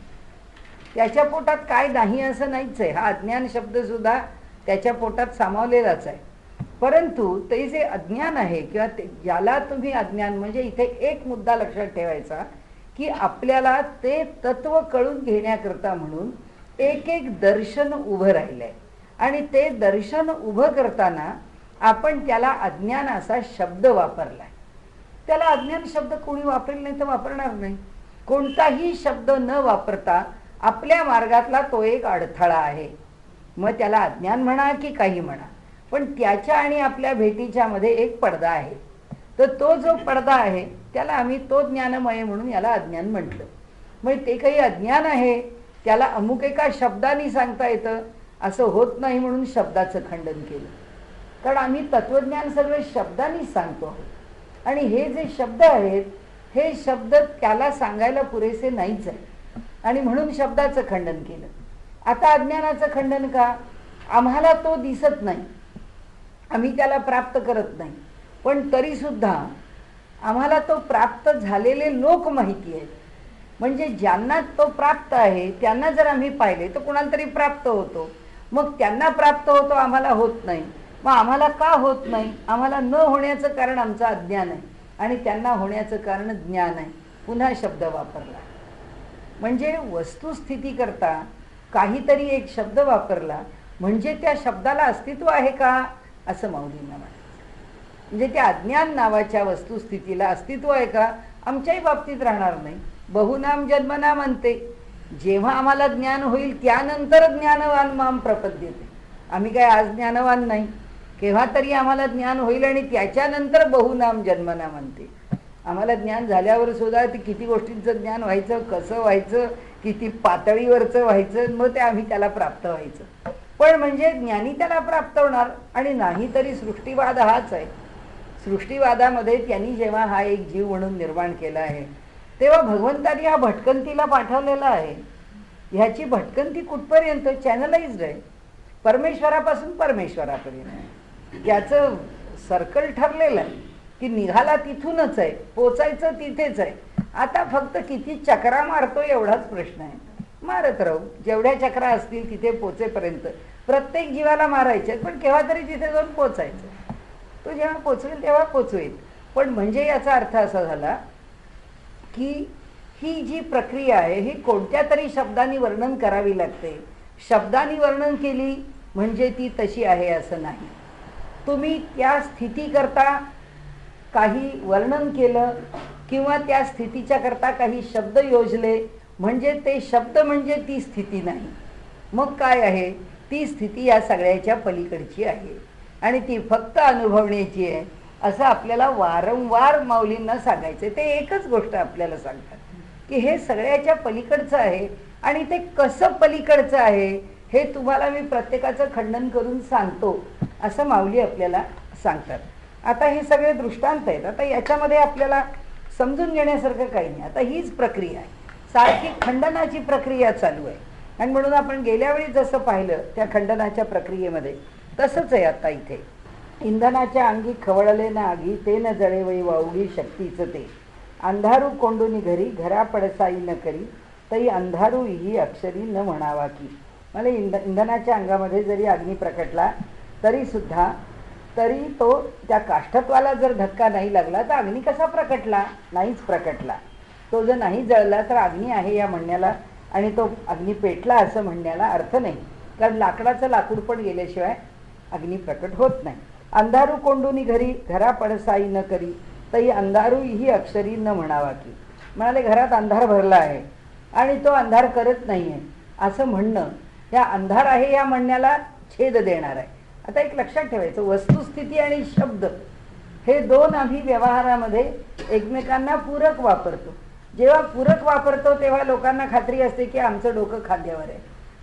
त्याच्या पोटात काय नाही असं नाहीच आहे. हा अज्ञान शब्द सुद्धा त्याच्या पोटात सामावलेलाच आहे. परंतु ते जे अज्ञान आहे किंवा ज्याला तुम्ही अज्ञान, म्हणजे इथे एक मुद्दा लक्षात ठेवायचा की आपल्याला ते तत्व कळून घेण्याकरता म्हणून एक एक दर्शन उभं राहिलंय आणि ते दर्शन उभं करताना आपण त्याला अज्ञान असा शब्द वापरलाय. त्याला अज्ञान शब्द कोणी वापरेल नाही तर वापरणार नाही. कोणताही शब्द न वापरता आपल्या मार्गातला तो एक अडथळा आहे. मग त्याला अज्ञान म्हणा की काही म्हणा, पण त्याच्या आणि आपल्या भेटीच्या मध्ये एक पडदा आहे. तर तो जो पडदा आहे त्याला आम्ही तो ज्ञानमय म्हणून याला अज्ञान म्हटलं. मग ते काही अज्ञान आहे त्याला अमुक एका शब्दाने सांगता येतं असं होत नाही म्हणून शब्दाचं खंडन केलं. कारण आम्ही तत्वज्ञान सगळं शब्दांनीच सांगतो आहोत आणि हे जे शब्द आहेत हे शब्द त्याला सांगायला पुरेसे नाहीच आहे आणि म्हणून शब्दाचं खंडन केलं. आता अज्ञानाचं खंडन का? आम्हाला तो दिसत नाही, आम्ही त्याला प्राप्त करत नाही, पण तरी सुद्धा आम्हाला तो प्राप्त झालेले लोक माहिती आहेत. म्हणजे ज्यांना तो प्राप्त आहे त्यांना जर आम्ही पाहिले तर कोणाला तरी प्राप्त होतो. मग त्यांना प्राप्त होतो, आम्हाला होत नाही. मग आम्हाला का होत नाही? आम्हाला न होण्याचं कारण आमचं अज्ञान आहे आणि त्यांना होण्याचं कारण ज्ञान आहे. पुन्हा शब्द वापरला म्हणजे वस्तुस्थिती करता काहीतरी एक शब्द वापरला म्हणजे त्या शब्दाला अस्तित्व आहे का असं माऊलींना म्हणायचं. म्हणजे त्या अज्ञान नावाच्या वस्तुस्थितीला अस्तित्व आहे का? आमच्याही बाबतीत राहणार नाही. बहुनाम जन्मनाम म्हणते, जेव्हा आम्हाला ज्ञान होईल त्यानंतर ज्ञानवान माम प्रपद्यते. आम्ही काय आज ज्ञानवान नाही, केव्हा तरी आम्हाला ज्ञान होईल आणि त्याच्यानंतर बहुनाम जन्मनाम म्हणते. आम्हाला ज्ञान झाल्यावर सुद्धा ते किती गोष्टींचं ज्ञान व्हायचं, कसं व्हायचं, किती पातळीवरचं व्हायचं, मग ते आम्ही त्याला प्राप्त व्हायचं. पण म्हणजे ज्ञानी त्याला प्राप्त होणार आणि नाही तरी सृष्टीवाद हाच आहे. सृष्टीवादामध्ये त्यांनी जेव्हा हा एक जीव म्हणून निर्माण केला आहे तेव्हा भगवंतांनी हा भटकंतीला पाठवलेला आहे. ह्याची भटकंती कुठपर्यंत? चॅनलाइज्ड आहे, परमेश्वरापासून परमेश्वरापर्यंत. याचं सर्कल ठरलेलं आहे की निघाला तिथूनच आहे, पोचायचं तिथेच आहे. आता फक्त किती चक्रा मारतो एवढाच प्रश्न आहे. मारत राहू, जेवढ्या चक्रा असतील तिथे पोचेपर्यंत प्रत्येक जीवाला मारायचे, पण केव्हा तरी तिथे जाऊन पोचायचं. तो जेव्हा पोचवेल तेव्हा पोचवेल. पण म्हणजे याचा अर्थ असा झाला की ही जी प्रक्रिया आहे ही कोणत्या तरी शब्दांनी वर्णन करावी लागते. शब्दांनी वर्णन केली म्हणजे ती तशी आहे असं नाही. तुम्ही त्या स्थिती करता काही वर्णन केलं किंवा त्या स्थितीच्या करता काही शब्द योजले म्हणजे ते शब्द म्हणजे ती स्थिती नाही. मग काय आहे? ती स्थिती या सगळ्याच्या पलीकडची आहे आणि ती फक्त अनुभवण्याची आहे असं आपल्याला वारंवार माऊलींना सांगायचं. ते एकच गोष्ट आपल्याला सांगतात की हे सगळ्याच्या पलीकडचं आहे आणि ते कसं पलीकडचं आहे हे तुम्हाला मी प्रत्येकाचं खंडन करून सांगतो असं माऊली आपल्याला सांगतात. आता हे सगळे दृष्टांत आहेत. आता याच्यामध्ये आपल्याला समजून घेण्यासारखं काही नाही. आता हीच प्रक्रिया आहे, सारखी खंडनाची प्रक्रिया चालू आहे आणि म्हणून आपण गेल्या वेळी जसं पाहिलं त्या खंडनाच्या प्रक्रियेमध्ये तसंच आहे. आता इथे इंधनाच्या अंगी खवळले ना आगी, ते न जळे वै वावडी शक्तीचं ते. अंधारू कोंडुनी घरी, घरा पडसाई न करी, तई अंधारू ही अक्षरी न म्हणावा की. मला इंधनाच्या अंगामध्ये जरी अग्नी प्रकटला तरी तो त्या काष्ठत्वाला जर धक्का नाही लागला तर अग्नी कसा प्रकटला? नाहीच प्रकटला. तो जर नाही जळला तर अग्नी आहे या म्हणण्याला आणि तो अग्नी पेटला असं म्हणण्याला अर्थ नाही. कारण लाकडाचं लाकूड पण गेल्याशिवाय अग्नी प्रकट होत नाही. अंधारू कोंडुनी घरी, घरा पडसाई न करी, तई अंधारू ही अक्षरी न म्हणावा की. म्हणाले घरात अंधार भरला आहे आणि तो अंधार करत नाही आहे असं म्हणणं या अंधार आहे या म्हणण्याला छेद देणार आहे. आता एक लक्षात ठेवायचं, वस्तुस्थिती आणि शब्द हे दोन आम्ही व्यवहारामध्ये एकमेकांना पूरक वापरतो. जेव्हा पूरक वापरतो तेव्हा लोकांना खात्री असते की आमचं डोकं खांद्यावर आहे.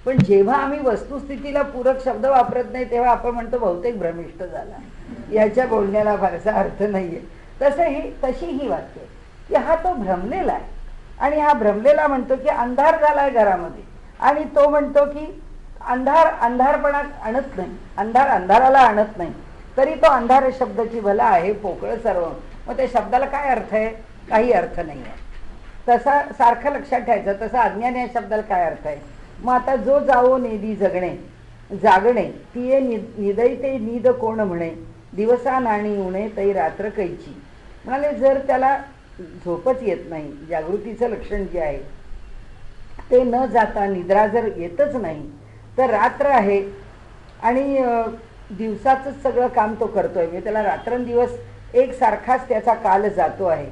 पण जेव्हा आम्ही वस्तुस्थितीला पूरक शब्द वापरत नाही तेव्हा आपण म्हणतो बहुतेक भ्रमिष्ट झाला, याच्या बोलण्याला फारसा अर्थ नाहीये. तशी ही वाक्य की हा तो भ्रमलेला आहे आणि हा भ्रमलेला म्हणतो की अंधार झालाय घरामध्ये आणि तो म्हणतो की अंधारपणा आणत नाही, अंधार अंधाराला आणत नाही. तरी तो अंधार शब्दाची भला आहे पोकळ सर्व. मग त्या शब्दाला काय अर्थ आहे? काही अर्थ नाही आहे. तसा सारखं लक्षात ठेवायचं. तसा अज्ञान या शब्दाला काय अर्थ आहे? मग आता जो जावो नेदी जागणे तिये निदैते नीद कोण म्हणे, दिवसा नाणी उणे तै रात्र कैची. म्हणाले जर त्याला झोपच येत नाही, जागृतीचं लक्षण जे आहे ते न जाता निद्रा जर येतच नाही तर रात्र आहे आणि दिवसाचंच सगळं काम तो करतोय, म्हणजे त्याला रात्रंदिवस एकसारखाच त्याचा काल जातो आहे.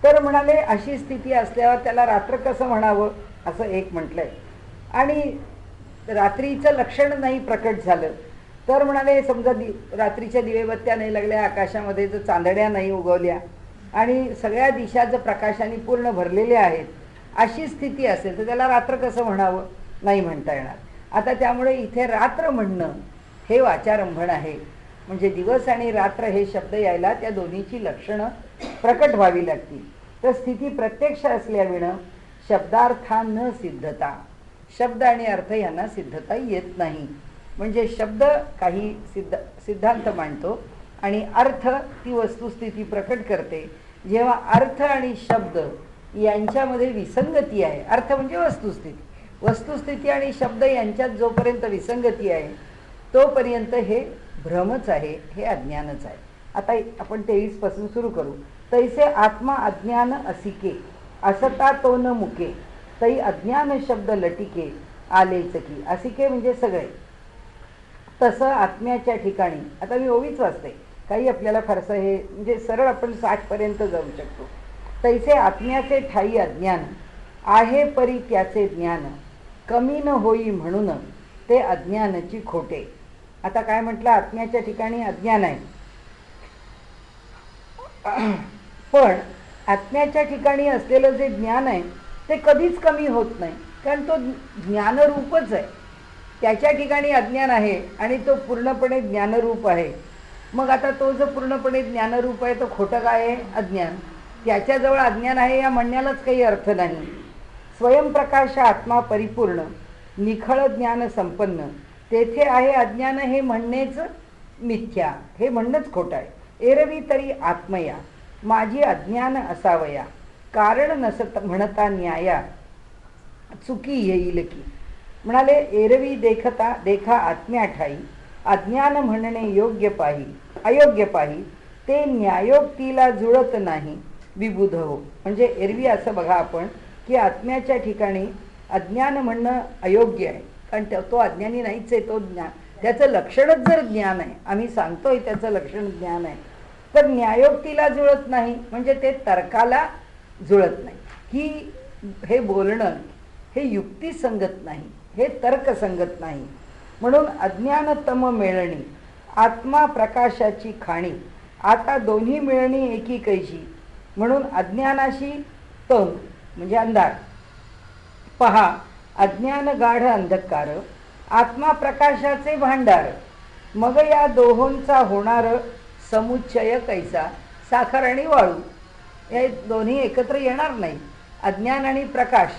तर म्हणाले अशी स्थिती असल्यावर त्याला रात्र कसं म्हणावं असं एक म्हटलंय. आणि रात्रीचं लक्षण नाही प्रकट झालं तर म्हणाले समजा रात्रीच्या दिवेबत्त्या नाही लागल्या, आकाशामध्ये जर चांदण्या नाही उगवल्या आणि सगळ्या दिशा जर प्रकाशाने पूर्ण भरलेल्या आहेत, अशी स्थिती असेल तर त्याला रात्र कसं म्हणावं, नाही म्हणता येणार. आता त्यामुळे इथे रात्र म्हणणं हे वाचारंभण आहे. म्हणजे दिवस आणि रात्र हे शब्द यायला त्या दोन्हीची लक्षणं प्रकट व्हावी लागतील. तर स्थिती प्रत्यक्ष असल्याविणं शब्दार्था न सिद्धता, शब्द आणि अर्थ यांना सिद्धता येत नाही. म्हणजे शब्द काही सिद्धांत मांडतो आणि अर्थ ती वस्तुस्थिती प्रकट करते. जेव्हा अर्थ आणि शब्द यांच्यामध्ये विसंगती आहे, अर्थ म्हणजे वस्तुस्थिती, वस्तुस्थिती आणि शब्द यांच्यात जोपर्यंत विसंगती आहे तोपर्यंत हे भ्रमच आहे, हे अज्ञानच आहे. आता आपण 23 पासून सुरू करू. तैसे आत्मा अज्ञान असिके, असता तो न मुके, तै अज्ञान शब्द लटिके आलेच की. असिके म्हणजे सगळे. तसं आत्म्याच्या ठिकाणी, आता मी ओवीच वाचते, काही आपल्याला फारसं हे म्हणजे सरळ आपण 60 पर्यंत जाऊ शकतो. तैसे आत्म्याचे ठाई अज्ञान आहे, परी त्याचे ज्ञान कमी न होई म्हणून ते अज्ञानाची खोटे. आता काय म्हटलं, आत्म्याच्या ठिकाणी अज्ञान आहे, पण आत्म्याच्या ठिकाणी असलेलं जे ज्ञान आहे ते कधीच कमी होत नाही, कारण तो ज्ञानरूपच आहे. त्याच्या ठिकाणी अज्ञान आहे आणि तो पूर्णपणे ज्ञानरूप आहे. मग आता तो जो पूर्णपणे ज्ञानरूप आहे तो खोटं काय आहे, अज्ञान. त्याच्याजवळ अज्ञान आहे या म्हणण्यालाच काही अर्थ नाही. स्वयंप्रकाश आत्मा परिपूर्ण निखळ ज्ञान संपन्न, तेथे आहे अज्ञान हे म्हणणेच मिथ्या, हे म्हणणंच खोटं आहे. एरवी तरी आत्मया माझी अज्ञान असावया, कारण नसत म्हणता न्याया चुकी येईल की. म्हणाले एरवी देखा आत्म्या ठाई अज्ञान म्हणणे योग्य पाही अयोग्य पाही, ते न्यायोक्तीला जुळत नाही विबुध हो. म्हणजे एरवी असं बघा आपण की आत्म्याच्या ठिकाणी अज्ञान म्हणणं अयोग्य आहे, कारण तो अज्ञानी नाहीच आहे, तो ज्ञान त्याचं लक्षणच जर ज्ञान आहे, आम्ही सांगतोय त्याचं लक्षण ज्ञान आहे, तर न्यायोक्तीला जुळत नाही म्हणजे ते तर्काला जुळत नाही. की हे बोलणं हे युक्तिसंगत नाही, हे तर्कसंगत नाही. म्हणून अज्ञानतम मिळणी आत्मा प्रकाशाची खाणी, आता दोन्ही मिळणी एकी कैशी. म्हणून अज्ञानाशी तम म्हणजे अंधार पहा, अज्ञान गाढ अंधकार आत्मा प्रकाशाचे भांडार, मग या दोहोंचा होणार समुच्चय कैसा. साखर आणि वाळू हे दोन्ही एकत्र येणार नाही, अज्ञान आणि प्रकाश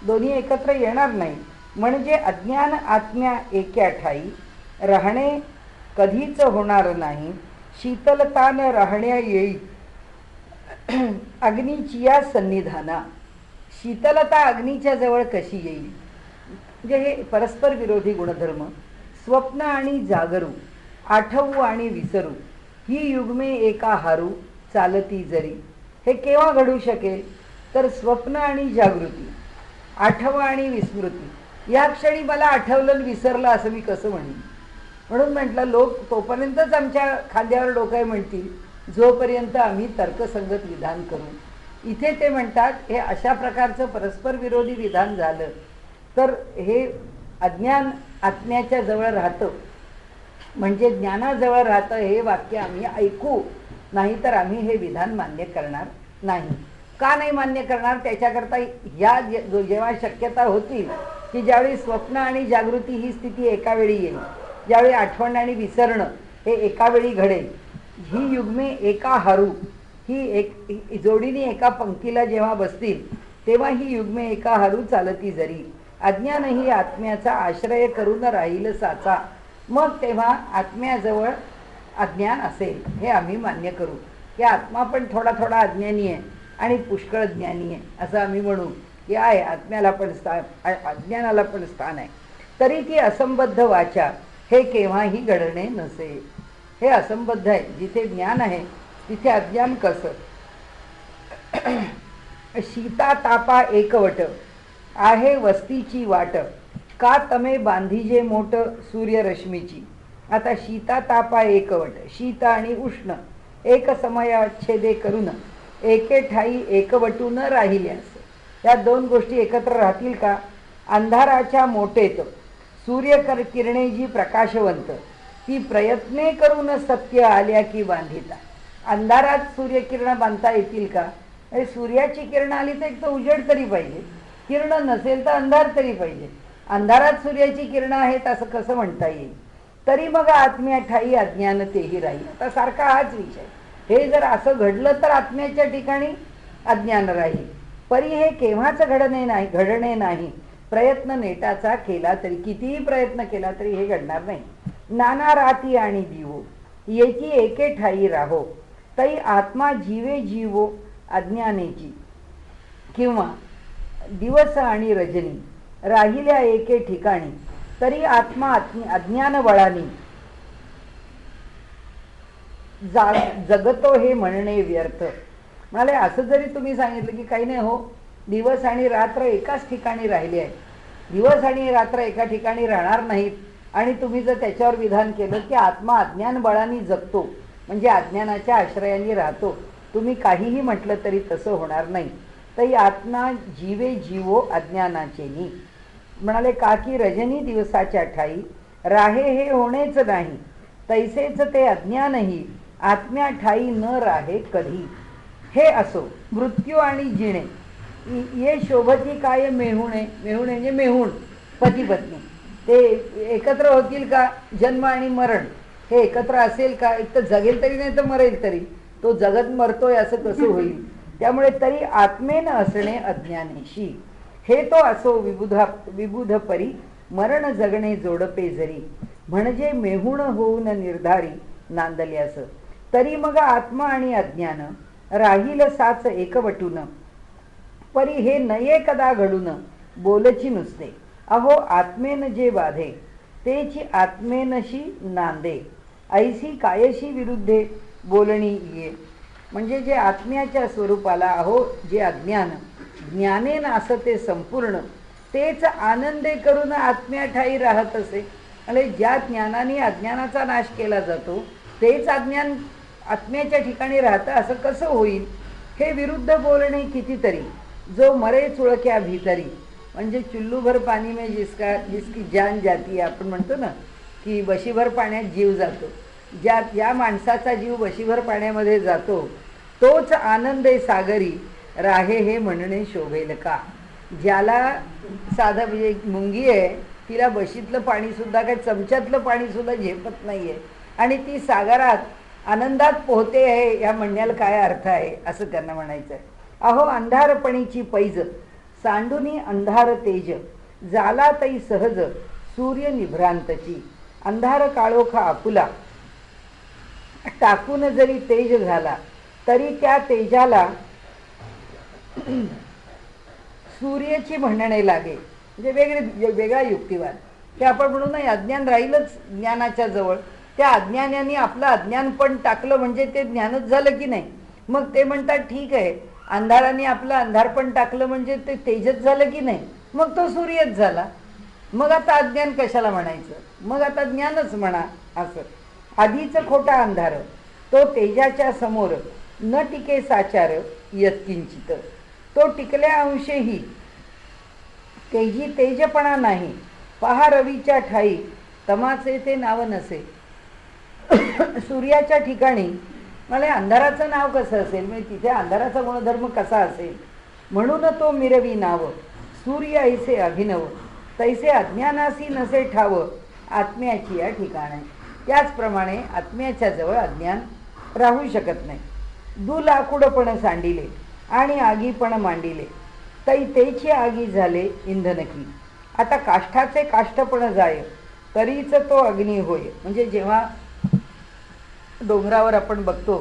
दोन्ही एकत्र येणार नाही. म्हणजे अज्ञान आत्म्या एक्या ठाई राहणे कधीच होणार नाही, शीतलतान राहण्या येई अग्नीची या सन्निधाना. शीतलता अग्नीच्या जवळ कशी येईल, म्हणजे हे परस्पर विरोधी गुणधर्म. स्वप्न आणि जागरू, आठवू आणि विसरू, ही युग्मे एका हारू चालती जरी. हे केव्हा घडू शकेल, तर स्वप्न आणि जागृती, आठवा आणि विस्मृती. या क्षणी मला आठवलं विसरलं असं मी कसं म्हणेन. म्हणून म्हटलं लोक तोपर्यंतच आमच्या खांद्यावर डोकाय म्हणतील जोपर्यंत आम्ही तर्कसंगत विधान करू. इथे ते म्हणतात हे अशा प्रकारचं परस्पर विरोधी विधान झालं तर हे अज्ञान आत्म्याच्या जवळ राहतं, म्हणजे ज्ञानाजवळ राहतं हे वाक्य आम्ही ऐकू, नाही तर आम्ही हे विधान मान्य करणार नाही. का नाही मान्य करणार, त्याच्याकरता या जेव्हा शक्यता होतील की ज्यावेळी स्वप्न आणि जागृती ही स्थिती एकावेळी येईल, ज्यावेळी आठवण आणि विसरणं हे एकावेळी घडेल, ही युग्मे एका हरू, ही जोडीने एका पंक्तीला जेव्हा बसतील तेव्हा ही युग्मे एका हरू चालती जरी. अज्ञान ही आत्म्याचा आश्रय करून राहील साचा, मग तेव्हा आत्म्याजवळ अज्ञान असेल हे आम्ही मान्य करू. की आत्मा पण थोडा थोडा अज्ञानी आहे आणि पुष्कळ ज्ञानी आहे असं आम्ही म्हणू की आहे, आत्म्याला पण स्थान, अज्ञानाला पण स्थान आहे. तरी ती असंबद्ध वाचा हे केव्हाही घडणे नसे. हे असंबद्ध आहे, जिथे ज्ञान आहे तिथे अज्ञान कसं. शीता तापा एकवट आहे वस्तीची वाट, का तमे बांधीजे मोठ सूर्यरश्मीची. आता शीता तापा एकवट, शीत आणि उष्ण एक समयाच्छेदे करून एके ठाई एकवटू न राहिल्यास. या दोन गोष्टी एकत्र राहतील का? अंधाराच्या मोठेत सूर्य किरणे जी प्रकाशवंत, ती प्रयत्ने करून सत्य आल्या की बांधिता. अंधारात सूर्यकिरण बांधता येतील का? सूर्याची किरण आली तर एक तर उजेड तरी पाहिजे, किरण नसेल तर अंधार तरी पाहिजे. अंधारात सूर्याची किरण आहेत असं कसं म्हणता येईल? तरी मग आत्म्या ठाई अज्ञान तेही राहील. आता सारखा हाच विषय. हे जर असं घडलं तर आत्म्याच्या ठिकाणी अज्ञान राहील. परी हे केव्हाच घडणे नाही. प्रयत्न नेटाचा केला तरी, कितीही प्रयत्न केला तरी हे घडणार नाही. नाना राती आणि दिवो येची एके ठाई राहो, तई आत्मा जीवे जीवो अज्ञानेची. किंवा दिवस आणि रजनी राहिल्या एके ठिकाणी, तरी आत्मा अज्ञान बळाने जगतो हे म्हणणे व्यर्थ. म्हणाले असं जरी तुम्ही सांगितलं की काही नाही हो, दिवस आणि रात्र एकाच ठिकाणी राहिले आहे, दिवस आणि रात्र एका ठिकाणी राहणार नाहीत, आणि तुम्ही जर त्याच्यावर विधान केलं की आत्मा अज्ञान बळाने जगतो म्हणजे अज्ञानाच्या आश्रयाने राहतो, तुम्ही काहीही म्हटलं तरी तसं होणार नाही. तरी आत्मा जीवे जीवो अज्ञानाचेनी. म्हणाले का की रजनी दिवसाच्या ठाई राहे हे होणेच नाही, तैसेच ते अज्ञानही आत्म्या ठाई न राहे कधी. हे असो मृत्यू आणि जिणे ये शोभती काय मेहुणे. मेहुणे म्हणजे मेहुण, पती पत्नी, ते एकत्र होतील का? जन्म आणि मरण हे एकत्र असेल का? एक तर जगेल तरी नाही तर मरेल तरी. तो जगत मरतोय असं कसं होईल? त्यामुळे तरी आत्मेन असणे अज्ञानेशी. हे तो असो विबुध परी मरण जगणे जोडपे जरी, म्हणजे मेहुण होऊन निर्धारी नांदल्यास. तरी मग आत्मा आणि अज्ञान राहील साच एकवटून, परी हे नये कदा घडून बोलची नुसते. अहो आत्मेन जे बाधे तेची आत्मेनशी नांदे, ऐसी कायशी विरुद्धे बोलणी ये. म्हणजे जे आत्म्याच्या स्वरूपाला अहो जे अज्ञान ज्ञाने नासते संपूर्ण, तेच आनंदे करून आत्म्या ठाई राहत असे. म्हणजे ज्या ज्ञानाने अज्ञानाचा नाश केला जातो तेच अज्ञान आत्म्याच्या ठिकाणी राहतं असं कसं होईल? हे विरुद्ध बोलणे कितीतरी. जो मरे चुळक्या भीतरी, म्हणजे चुल्लूभर पाणी में जिसकी जान जाती, आपण म्हणतो ना की बशीभर पाण्यात जीव जातो. ज्या माणसाचा जीव बशीभर पाण्यामध्ये जातो तोच आनंदे सागरी राहे हे म्हणणे शोभेल का. ज्याला साधं म्हणजे मुंगी आहे, तिला बशीतलं पाणीसुद्धा काय चमच्यातलं पाणीसुद्धा झेपत नाही आहे, आणि ती सागरात आनंदात पोहते आहे, या म्हणण्याला काय अर्थ आहे असं त्यांना म्हणायचं आहे. अहो अंधारपणीची पैज सांडुनी अंधार तेज, जाला तई सहज सूर्य निभ्रांतची. अंधार काळोखा आपुला टाकून जरी तेज झाला, तरी त्या तेजाला सूर्याची म्हणणे लागे. म्हणजे वेगळा युक्तिवाद. ते आपण म्हणू नाही अज्ञान राहीलच ज्ञानाच्या जवळ, त्या अज्ञानाने आपलं अज्ञान पण टाकलं म्हणजे ते ज्ञानच झालं की नाही. मग ते म्हणतात ठीक आहे, अंधाराने आपलं अंधार पण टाकलं म्हणजे ते तेजच झालं की नाही, मग तो सूर्यच झाला. मग आता अज्ञान कशाला म्हणायचं? मग आता ज्ञानच म्हणा. असं आधीच खोटा अंधार तो तेजाच्या समोर न टिके साचार यत्किंचित. तो टिकल्या अंशेही तेजी तेजपणा नाही. पहा रवीच्या ठाई तमाचे ते नाव नसे. सूर्याच्या ठिकाणी मला अंधाराचं नाव कसं असेल? म्हणजे तिथे अंधाराचा गुणधर्म कसा असेल? म्हणून तो मिरवी नाव सूर्य ऐसे अभिनव, तैसे अज्ञानासी नसे ठाव आत्म्याची या ठिकाणी. त्याचप्रमाणे आत्म्याच्या जवळ अज्ञान राहू शकत नाही. दुलाकुड पण सांडिले आणि आगी पण मांडिले, तै तेची आगी झाले इंधन की. आता काष्ठाचे काष्ठपण जाय तरीच तो अग्नी होय. म्हणजे जेव्हा डोंगरावर आपण बघतो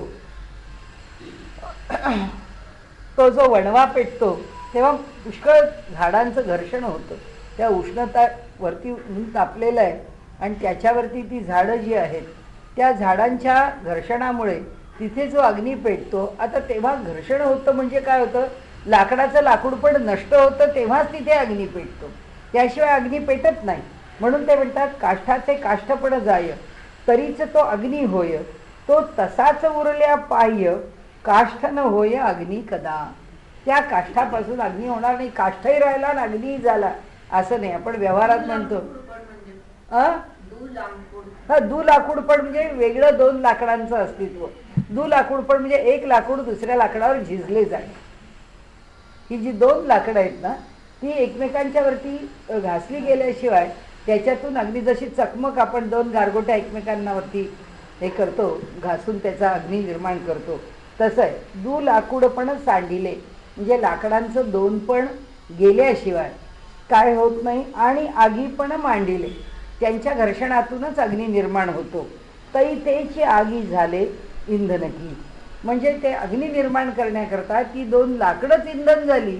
तो जो वणवा पेटतो तेव्हा पुष्कळ झाडांचं घर्षण होतं. त्या उष्णता वरती ऊन तापलेलं आहे आणि त्याच्यावरती ती झाडं जी आहेत त्या झाडांच्या घर्षणामुळे तिथे जो अग्नी पेटतो. आता तेव्हा घर्षण होतं म्हणजे काय होतं? लाकडाचं लाकूड पण नष्ट होतं तेव्हाच तिथे अग्नी पेटतो, त्याशिवाय अग्नी पेटत नाही. म्हणून ते म्हणतात काष्ठाचे काष्ठपण जाय तरीच तो अग्नी होय, तो तसाच उरल्या पाह्य काष्ठ न होय अग्नी कदा. त्या काष्ठापासून अग्नी होणार नाही, काष्ठही राहिला आणि अग्नीही झाला असं नाही. आपण व्यवहारात म्हणतो दू लाकूड पण म्हणजे वेगळं दोन लाकडांचं अस्तित्व. दू लाकूड पण म्हणजे एक लाकूड दुसऱ्या लाकडावर झिजले जाणे. ही जी दोन लाकडं आहेत ना ती एकमेकांच्या वरती घासली गेल्याशिवाय त्याच्यातून अग्नी, जशी चकमक आपण दोन गारगोट्या एकमेकांना वरती हे करतो घासून त्याचा अग्नी निर्माण करतो, तसं आहे. दू लाकूड पण सांडिले म्हणजे लाकडांचं दोन पण गेल्याशिवाय काय होत नाही. आणि आगी पण मांडिले, त्यांच्या घर्षणातूनच अग्नी निर्माण होतो. तै तेची आगी झाले इंधन की, म्हणजे ते अग्नी निर्माण करण्याकरता ती दोन लाकडंच इंधन झाली.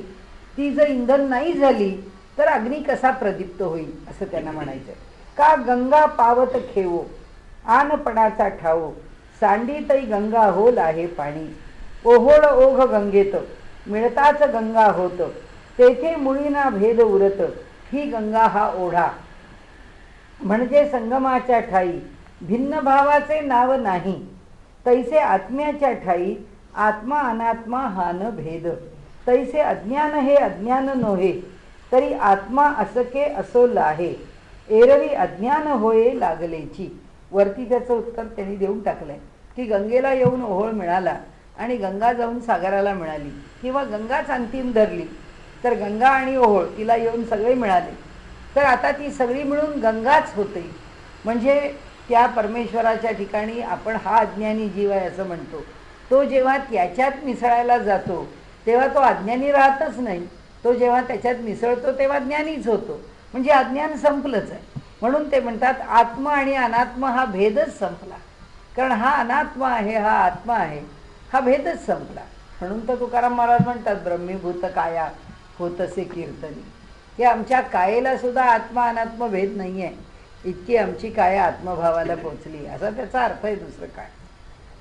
ती जर इंधन नाही झाली तर अग्नी कसा प्रदीप्त होईल असं त्यांना म्हणायचं. का गंगा पावत खेवो आनपणाचा ठावो, सांडी तै गंगा होल आहे पाणी. ओहोळ ओघ गंगेत मिळताच गंगा होत, तेथे मुळीना भेद उरत ही गंगा हा ओढा. म्हणजे संगमाच्या ठाई भिन्न भावाचे नाव नाही, तैसे आत्म्याच्या ठाई आत्मा अनात्मा हा न भेद. तैसे अज्ञान हे अज्ञान नव्हे, तरी आत्मा असके असो लाहे. एरवी अज्ञान होये लागलेची. वरती त्याचं उत्तर त्यांनी देऊन टाकलंय की गंगेला येऊन ओहोळ मिळाला आणि गंगा जाऊन सागराला मिळाली, किंवा गंगाच अंतिम धरली तर गंगा आणि ओहोळ तिला येऊन सगळे मिळाले. तर आता ती सगळी मिळून गंगाच होते. म्हणजे त्या परमेश्वराच्या ठिकाणी आपण हा अज्ञानी जीव आहे असं म्हणतो, तो जेव्हा त्याच्यात मिसळायला जातो तेव्हा तो अज्ञानी राहतच नाही. तो जेव्हा त्याच्यात मिसळतो तेव्हा ज्ञानीच होतो. म्हणजे अज्ञान संपलंच आहे. म्हणून ते म्हणतात आत्मा आणि अनात्मा हा भेदच संपला. कारण हा अनात्मा आहे, हा आत्मा आहे, हा भेदच संपला. म्हणून तर तुकाराम महाराज म्हणतात ब्रह्मीभूत काया होतसे कीर्तनी, की आमच्या कायेला सुद्धा आत्मा अनात्म भेद नाही आहे, इतकी आमची काया आत्मभावाला पोचली, असा त्याचा अर्थ आहे. दुसरं काय.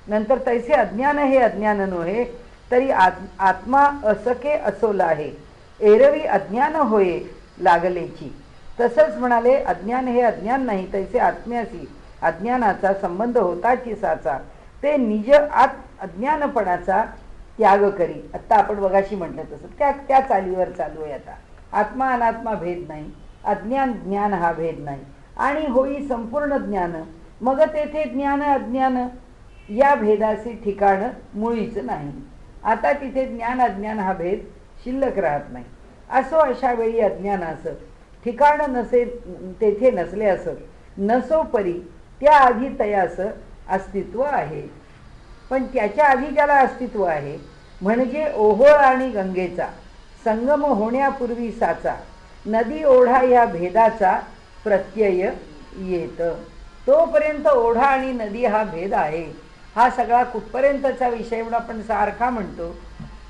नंतर तैसे अज्ञान हे अज्ञान नव्हे, तरी आत्मा असके असोला आहे. एरवी अज्ञान होये लागलेची. तसंच म्हणाले अज्ञान हे अज्ञान नाही, तैसे आत्म्याशी अज्ञानाचा संबंध होताची साचा. ते निज अज्ञानपणाचा त्याग करी. आत्ता आपण बघाशी म्हटलं तसं त्या चालीवर चालू आहे. आता आत्मा अनात्मा भेद नाही, अज्ञान ज्ञान हा भेद नाही, आणि होई संपूर्ण ज्ञान. मग तेथे ज्ञान अज्ञान या भेदाचे ठिकाण मुळीच नाही. आता तिथे ज्ञान अज्ञान हा भेद शिल्लक राहत नाही. असो अशा वेळी अज्ञानाचं ठिकाण नसे, तेथे नसले असं नसो परी त्या आधी तयास अस्तित्व आहे. पण त्याच्या आधी ज्याला अस्तित्व आहे म्हणजे ओहोळ आणि गंगेचा संगम होण्यापूर्वी साचा नदी ओढा या भेदाचा प्रत्यय येत. तोपर्यंत ओढा आणि नदी हा भेद आहे. हा सगळा कुठपर्यंतचा विषय म्हणून आपण सारखा म्हणतो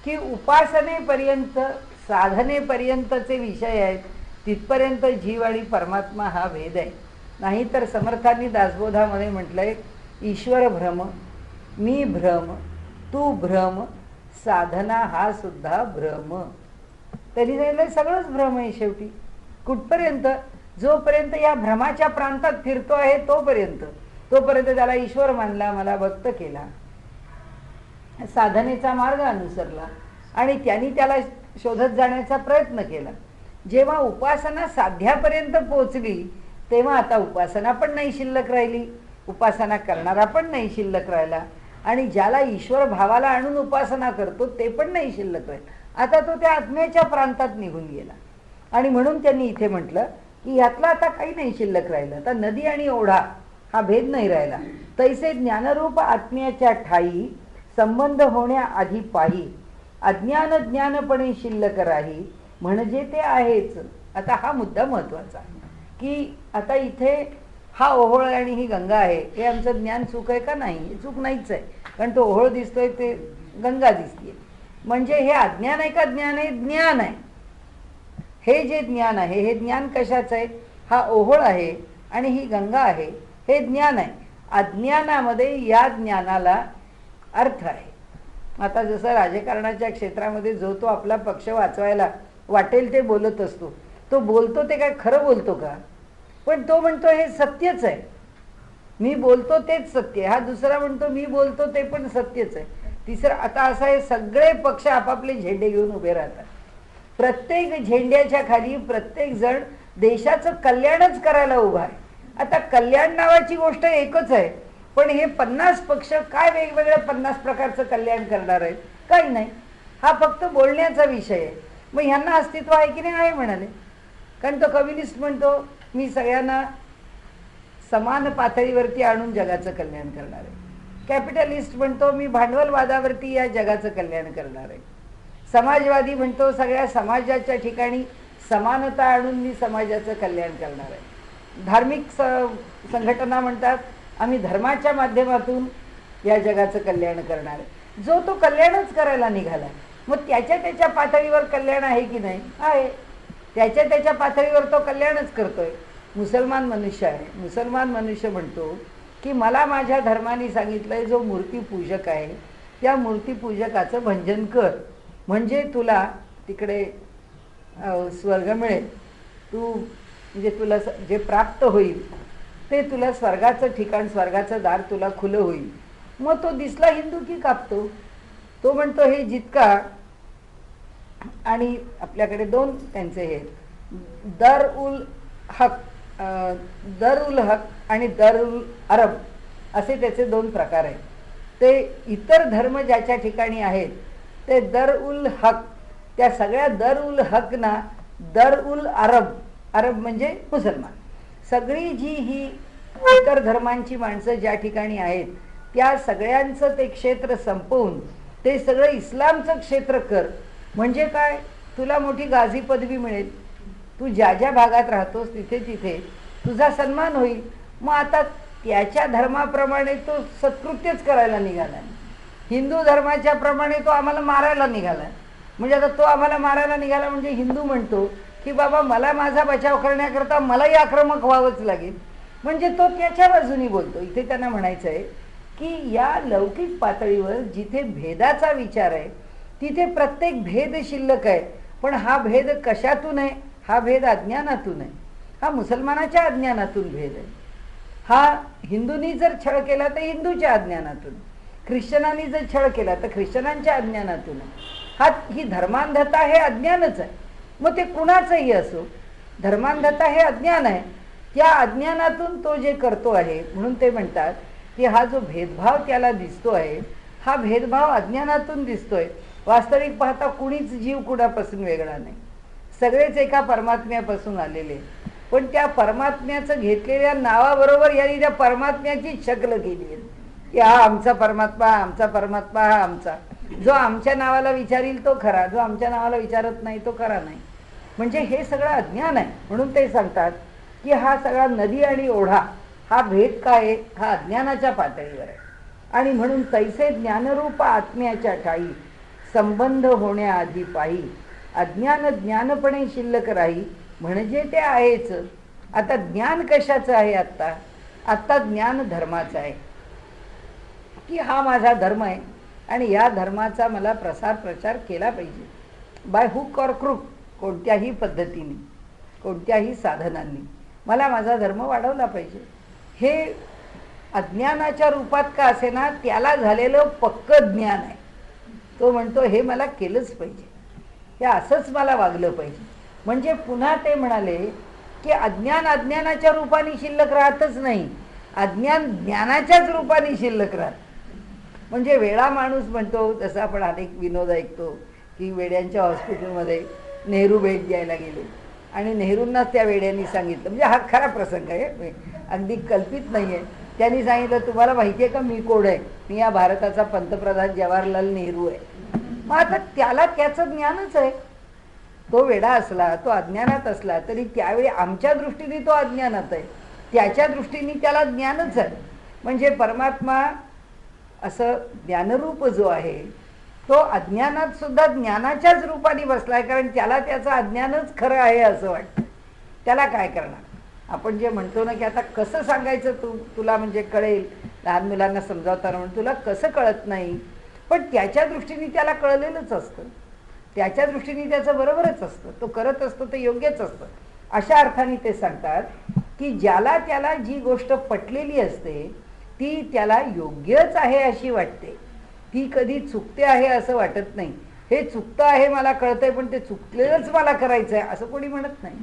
की उपासनेपर्यंत साधनेपर्यंतचे विषय आहेत, तिथपर्यंत जीव आणि परमात्मा हा भेद आहे. नाहीतर समर्थांनी दासबोधामध्ये म्हटलंय ईश्वर भ्रम, मी भ्रम, तू भ्रम, साधना हा सुद्धा भ्रम. तरी जायला सगळंच भ्रम आहे शेवटी. कुठपर्यंत? जोपर्यंत या भ्रमाच्या प्रांतात फिरतो आहे तोपर्यंत त्याला ईश्वर मानला, मला भक्त केला, साधनेचा मार्ग अनुसरला आणि त्यांनी त्याला शोधत जाण्याचा प्रयत्न केला. जेव्हा उपासना साध्यापर्यंत पोहोचली तेव्हा आता उपासना पण नाही शिल्लक राहिली, उपासना करणारा पण नाही शिल्लक राहिला, आणि ज्याला ईश्वर भावाला आणून उपासना करतो ते पण नाही शिल्लक राहिला. आता तो त्या आत्म्याच्या प्रांतात निघून गेला. आणि म्हणून त्यांनी इथे म्हटलं की ह्यातला आता काही नाही शिल्लक राहिलं. आता नदी आणि ओढा हा भेद नाही राहिला. तैसे ज्ञानरूप आत्म्याच्या ठाई संबंध होण्याआधी पाही अज्ञान ज्ञानपणे शिल्लक राही म्हणजे ते आहेच. आता हा मुद्दा महत्वाचा की आता इथे हा ओहोळ आणि ही गंगा आहे, हे आमचं ज्ञान चूक आहे का? नाही, हे चूक नाहीच आहे. कारण तो ओहोळ दिसतोय, ते गंगा दिसते. म्हणजे हे अज्ञान आहे का ज्ञान आहे? ज्ञान आहे. हे जे ज्ञान आहे हे ज्ञान कशाचं आहे? हा ओहोळ आहे आणि ही गंगा आहे, हे ज्ञान आहे. अज्ञानामध्ये या ज्ञानाला अर्थ आहे. आता जसं राजकारणाच्या क्षेत्रामध्ये जो तो आपला पक्ष वाचवायला वाटेल ते बोलत असतो, तो बोलतो ते काय खरं बोलतो का? पण तो म्हणतो हे सत्यच आहे, मी बोलतो तेच सत्य. हा दुसरा म्हणतो मी बोलतो ते पण सत्यच आहे. तिसरा आता असा आहे, सगळे पक्ष आपापले झेंडे घेऊन उभे राहतात. प्रत्येक झेंड्याच्या खाली प्रत्येक जण देशाचं कल्याणच करायला उभा आहे. आता कल्याण नावाची गोष्ट एकच आहे, पण हे 50 पक्ष काय वेगवेगळ्या 50 प्रकारचं कल्याण करणार आहेत? काही नाही. हा फक्त बोलण्याचा विषय आहे. मग ह्यांना अस्तित्व आहे की नाही? आहे म्हणाले. कारण तो कम्युनिस्ट म्हणतो मी सगळ्यांना समान पातळीवरती आणून जगाचं कल्याण करणार आहे. कॅपिटलिस्ट म्हणतो मी भांडवलवादावरती या जगाचं कल्याण करणार आहे. समाजवादी म्हणतो सगळ्या समाजाच्या ठिकाणी समानता आणून मी समाजाचं कल्याण करणार आहे. धार्मिक संघटना म्हणतात आम्ही धर्माच्या माध्यमातून या जगाचं कल्याण करणार आहे. जो तो कल्याणच करायला निघाला, मग त्याच्या त्याच्या पातळीवर कल्याण आहे की नाही? आहे. त्याच्या त्याच्या पातळीवर तो कल्याणच करतोय. मुसलमान मनुष्य आहे, मुसलमान मनुष्य म्हणतो की मला माझ्या धर्माने सांगितलंय जो मूर्तीपूजक आहे त्या मूर्तीपूजकाचं भंजन कर, म्हणजे तुला तिकडे स्वर्ग मिळेल. तू म्हणजे तुला जे प्राप्त होईल ते तुला स्वर्गाचं ठिकाण, स्वर्गाचं दार तुला खुलं होईल. मग तो दिसला हिंदू की कापतो. तो म्हणतो हे जितका, आणि आपल्याकडे दोन त्यांचे हे दर उल हक आणि दर उल अरब असे त्याचे दोन प्रकार आहेत. ते इतर धर्म ज्याच्या ठिकाणी आहेत ते दर उल हक, त्या सगळ्या दर उल हकना दर उल अरब, अरब म्हणजे मुसलमान, सगळी जी ही इतर धर्मांची माणसं ज्या ठिकाणी आहेत त्या सगळ्यांचं ते क्षेत्र संपवून ते सगळं इस्लामचं क्षेत्र कर. म्हणजे काय? तुला मोठी गाझी पदवी मिळेल. तू ज्या ज्या भागात राहतोस तिथे तिथे तुझा सन्मान होईल. मग आता त्याच्या धर्माप्रमाणे तो सत्कृत्यच करायला निघाला. हिंदू धर्माच्या प्रमाणे तो आम्हाला मारायला निघाला. म्हणजे आता तो आम्हाला मारायला निघाला म्हणजे हिंदू म्हणतो की बाबा मला माझा बचाव करण्याकरता मलाही आक्रमक व्हावंच लागेल. म्हणजे तो त्याच्या बाजूनी बोलतो. इथे त्यांना म्हणायचं आहे की या लौकिक पातळीवर जिथे भेदाचा विचार आहे तिथे प्रत्येक भेद शिल्लक आहे. पण हा भेद कशातून आहे? हा भेद अज्ञानातून आहे. हा मुसलमानाच्या अज्ञानातून भेद आहे. हा हिंदूंनी जर छळ केला तर हिंदूच्या अज्ञानातून, ख्रिश्चनांनी जर छळ केला तर ख्रिश्चनांच्या अज्ञानातून. ही धर्मांधता हे अज्ञानच आहे. मग ते कुणाचंही असो, धर्मांधता हे अज्ञान आहे. त्या अज्ञानातून तो जे करतो आहे, म्हणून ते म्हणतात की हा जो भेदभाव त्याला दिसतो आहे हा भेदभाव अज्ञानातून दिसतोय. वास्तविक पाहता कुणीच जीव कुणापासून वेगळा नाही, सगळेच एका परमात्म्यापासून आलेले. पण त्या परमात्म्याचं घेतलेल्या नावाबरोबर यांनी त्या परमात्म्याची शक्ल केली आहे की हा आमचा परमात्मा, आमचा परमात्मा हा आमचा. जो आमच्या नावाला विचारील तो खरा, जो आमच्या नावाला विचारत नाही तो खरा नाही. म्हणजे हे सगळं अज्ञान आहे. म्हणून ते सांगतात की हा सगळा नदी आणि ओढा हा भेद काय आहे? हा अज्ञानाच्या पातळीवर आहे. आणि म्हणून तैसे ज्ञानरूप आत्म्याच्या ठाई संबंध होण्याआधी पाही अज्ञान ज्ञानपणे शिल्लक राही, म्हणजे ते आहेच. आता ज्ञान कशाचं आहे? आत्ता ज्ञान धर्माचं आहे की हा माझा धर्म आहे आणि या धर्माचा मला प्रसार प्रचार केला पाहिजे. बाय हुक ऑर क्रूक, कोणत्याही पद्धतीने, कोणत्याही साधनांनी मला माझा धर्म वाढवला पाहिजे. हे अज्ञानाच्या रूपात का असेना त्याला झालेलं पक्कं ज्ञान आहे. तो म्हणतो हे मला केलंच पाहिजे, हे असंच मला वागलं पाहिजे. म्हणजे पुन्हा ते म्हणाले की अज्ञान अज्ञानाच्या रूपाने शिल्लक राहतच नाही, अज्ञान ज्ञानाच्याच रूपाने शिल्लक राहत. म्हणजे वेडा माणूस म्हणतो, जसं आपण अनेक विनोद ऐकतो की वेड्यांच्या हॉस्पिटलमध्ये नेहरू भेट द्यायला गेले आणि नेहरूंनाच त्या वेड्यांनी सांगितलं, म्हणजे हा खरा प्रसंग आहे, अगदी कल्पित नाही आहे. त्यांनी सांगितलं तुम्हाला माहिती आहे का मी कोण आहे? मी या भारताचा पंतप्रधान जवाहरलाल नेहरू आहे. मग आता त्याला त्याचं ज्ञानच आहे. तो वेडा असला, तो अज्ञानात असला तरी त्यावेळी आमच्या दृष्टीने तो अज्ञानात आहे, त्याच्या दृष्टीने त्याला ज्ञानच आहे. म्हणजे परमात्मा असं ज्ञानरूप जो आहे तो अज्ञानात सुद्धा ज्ञानाच्याच रूपाने बसलाय. कारण त्याला त्याचं अज्ञानच खरं आहे असं वाटतं. त्याला काय करणार? आपण जे म्हणतो ना की आता कसं सांगायचं तुला म्हणजे कळेल, लहान मुलांना समजावताना म्हणून तुला कसं कळत नाही? पण त्याच्या दृष्टीने त्याला कळलेलंच असतं, त्याच्या दृष्टीने त्याचं बरोबरच असतं, तो करत असतो ते योग्यच असतं. अशा अर्थाने ते सांगतात की ज्याला त्याला जी गोष्ट पटलेली असते ती त्याला योग्यच आहे अशी वाटते, ती कधी चुकते आहे असं वाटत नाही. हे चुकतं आहे मला कळतंय पण ते चुकलेलंच मला करायचं आहे असं कोणी म्हणत नाही.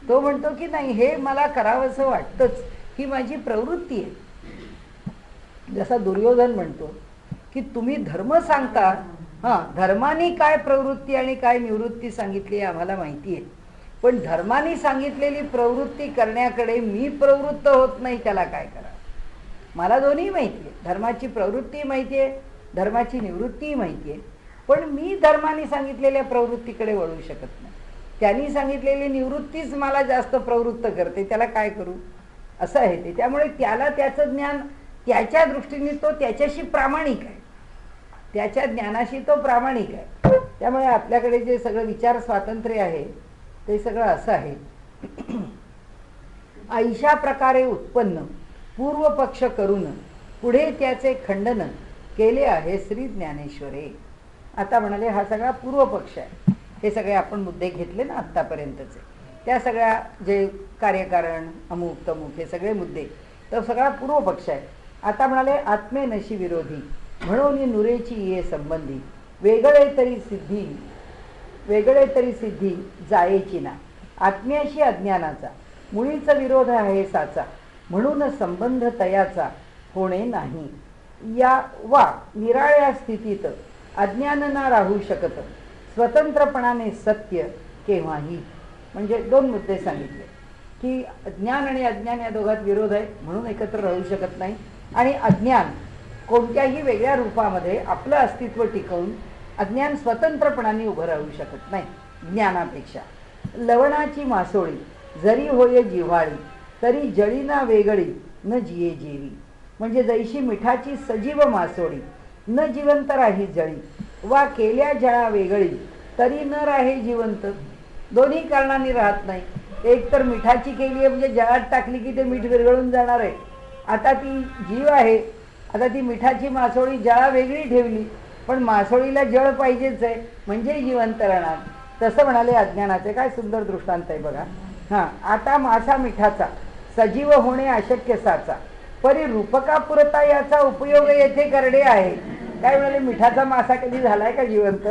तो म्हणतो की नाही, हे मला करावंसं वाटतंच, ही माझी प्रवृत्ती आहे. जसा दुर्योधन म्हणतो की तुम्ही धर्म सांगता, हां धर्माने काय प्रवृत्ती आणि काय निवृत्ती सांगितली आहे आम्हाला माहिती आहे, पण धर्माने सांगितलेली प्रवृत्ती करण्याकडे मी प्रवृत्त होत नाही, त्याला काय करा. मला दोन्ही माहिती आहे, धर्माची प्रवृत्ती माहिती आहे, धर्माची निवृत्तीही माहिती आहे, पण मी धर्माने सांगितलेल्या प्रवृत्तीकडे वळू शकत नाही. त्यांनी सांगितलेली निवृत्तीच मला जास्त प्रवृत्त करते, त्याला काय करू असं आहे ते. त्यामुळे त्याला त्याचं ज्ञान त्याच्या दृष्टीने तो त्याच्याशी प्रामाणिक आहे, त्याच्या ज्ञानाशी तो प्रामाणिक आहे. त्यामुळे आपल्याकडे जे सगळं विचार स्वातंत्र्य आहे ते सगळं असं आहे. ऐशा प्रकारे उत्पन्न पूर्व पक्ष करून पुढे त्याचे खंडन केले आहे श्री ज्ञानेश्वरे. आता म्हणाले हा सगळा पूर्व पक्ष आहे. हे सगळे आपण मुद्दे घेतले ना आत्तापर्यंतचे, त्या सगळ्या जे कार्यकारण अमुक तमुक हे सगळे मुद्दे, तर सगळा पूर्व पक्ष आहे. आता म्हणाले आत्मे नशी विरोधी म्हणून नुरेची ये संबंधी वेगळे तरी सिद्धी जायची ना. आत्म्याशी अज्ञानाचा मुळीच विरोध आहे साचा, म्हणून संबंध तयाचा होणे नाही. या वा निराळ्या स्थितीत अज्ञान ना राहू शकत, स्वतंत्रपणाने सत्य केव्हाही. म्हणजे दोन मुद्दे सांगितले की ज्ञान आणि अज्ञान या दोघात विरोध आहे म्हणून एकत्र राहू शकत नाही, आणि अज्ञान कोणत्याही वेगळ्या रूपामध्ये आपलं अस्तित्व टिकवून अज्ञान स्वतंत्रपणाने उभं राहू शकत नाही ज्ञानापेक्षा. लवणाची मासोळी जरी होय जिव्हाळी तरी जळी ना वेगळी न जिये जेवी. म्हणजे जैशी मिठाची सजीव मासोळी न जिवंत राही जळी, वा केल्या जळा वेगळी तरी न राहे जिवंत. दोन्ही कारणांनी राहत नाही. एक तर मिठाची केली आहे म्हणजे जळात टाकली की ते मीठ विरघळून जाणार आहे, आता ती जीव आहे. आता ती मिठाची मासोळी जळा वेगळी ठेवली पण मासोळीला जळ पाहिजेच आहे म्हणजे जिवंत राहणार. तसं म्हणाले अज्ञानाचे. काय सुंदर दृष्टांत आहे बघा. हां, आता मासा मिठाचा सजीव होणे अशक्य साचा, परी रूपका पुरता याचा उपयोग येथे करणे आहे. काय म्हणाले, मिठाचा मासा कधी झालाय का जिवंत?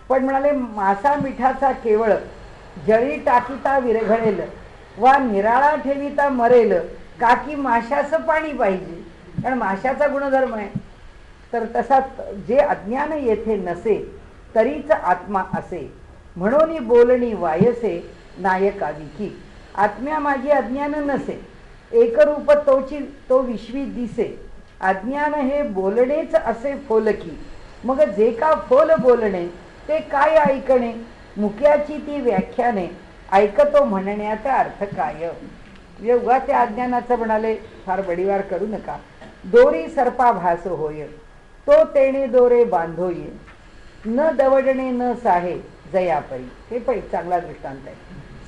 पण म्हणाले मासा मिठाचा केवळ जळी टाकीता विरघळेल वा निराळा ठेविता मरेल, का की माशाचं पाणी पाहिजे, कारण माशाचा गुणधर्म आहे. तर तसा जे अज्ञान येथे नसे तरीच आत्मा असे, म्हणून बोलणी वायसे नायका विकी. आत्म्या माझी अज्ञान नसे, एकरूप तो विश्वी दिसे. अज्ञान हे बोलणेच असे फोलकी, मग जे का फोल बोलणे ते काय ऐकणे. मुक्याची ती व्याख्याने ऐकतो म्हणण्याचा अर्थ काय. उगा त्या अज्ञानाचं म्हणाले फार बडीवार करू नका. दोरी सर्पा भास होय तो तेणे दोरे बांधोय, न दवडणे न साहे जयापरी. हे पण एक चांगला दृष्टांत आहे.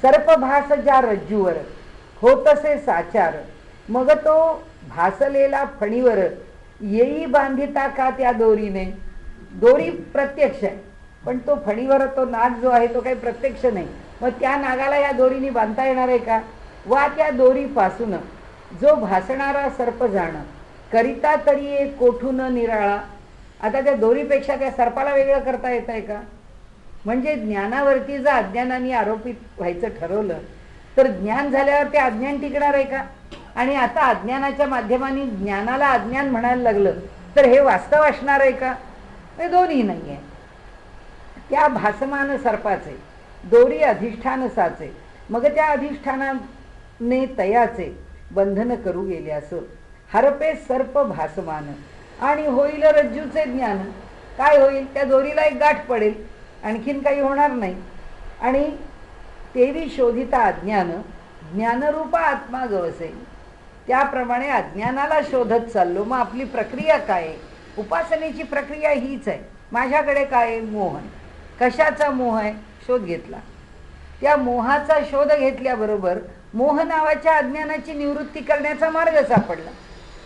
सर्पभास ज्या रज्जूवर होतसे साचार, मग तो भासलेला फणीवर येई बांधिता का त्या दोरीने. दोरी प्रत्यक्ष आहे पण तो फणीवर तो नाग जो आहे तो काही प्रत्यक्ष नाही. मग त्या नागाला या दोरीने बांधता येणार आहे का? वा त्या दोरीपासून जो भासणारा सर्प जाणं करिता तरी एक कोठून निराळा. आता त्या दोरीपेक्षा त्या सर्पाला वेगळं करता येत आहे का? म्हणजे ज्ञानावरती जर अज्ञानाने आरोपित व्हायचं ठरवलं तर ज्ञान झाल्यावर ते अज्ञान टिकणार आहे का? आणि आता अज्ञानाच्या माध्यमाने ज्ञानाला अज्ञान म्हणायला लागलं तर हे वास्तव असणार आहे का? हे दोन्ही नाही आहे. त्या भासमान सर्पाचे दोरी अधिष्ठान साचे, मग त्या अधिष्ठानाने तयाचे बंधन करू गेले असं. हरपे सर्प भासमान आणि होईल रज्जूचे ज्ञान. काय होईल? त्या दोरीला एक गाठ पडेल, आणखीन काही होणार नाही. आणि तेवी शोधिता अज्ञान ज्ञानरूपा आत्मा गवसे. त्याप्रमाणे अज्ञानाला शोधत चाललो. मग आपली प्रक्रिया काय आहे? उपासनेची प्रक्रिया हीच आहे. माझ्याकडे काय आहे? मोहन. कशाचा मोह आहे? शोध घेतला. त्या मोहाचा शोध घेतल्याबरोबर मोह नावाच्या अज्ञानाची निवृत्ती करण्याचा मार्ग सापडला.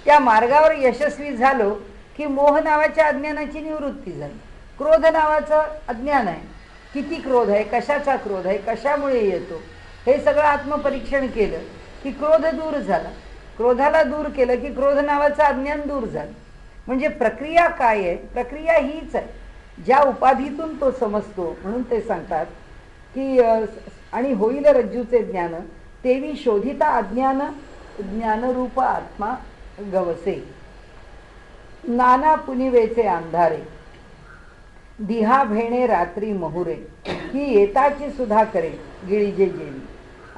त्या मार्गावर यशस्वी झालो की मोह नावाच्या अज्ञानाची निवृत्ती झाली. क्रोध नावाचं अज्ञान आहे, किती क्रोध आहे, कशाचा क्रोध आहे, कशामुळे येतो, हे सगळं आत्मपरीक्षण केलं की क्रोध दूर झाला. क्रोधाला दूर केलं की क्रोध नावाचं अज्ञान दूर झालं. म्हणजे प्रक्रिया काय आहे? प्रक्रिया हीच आहे, ज्या उपाधीतून तो समजतो. म्हणून ते सांगतात की आणि होईल रज्जूचे ज्ञान तेवी शोधिता अज्ञान ज्ञानरूप आत्मा गवसे. नाना पुनिवेचे अंधारे दिहा भेणे रात्री महुरे ही येताची सुधा करे गिळीजे जेवी.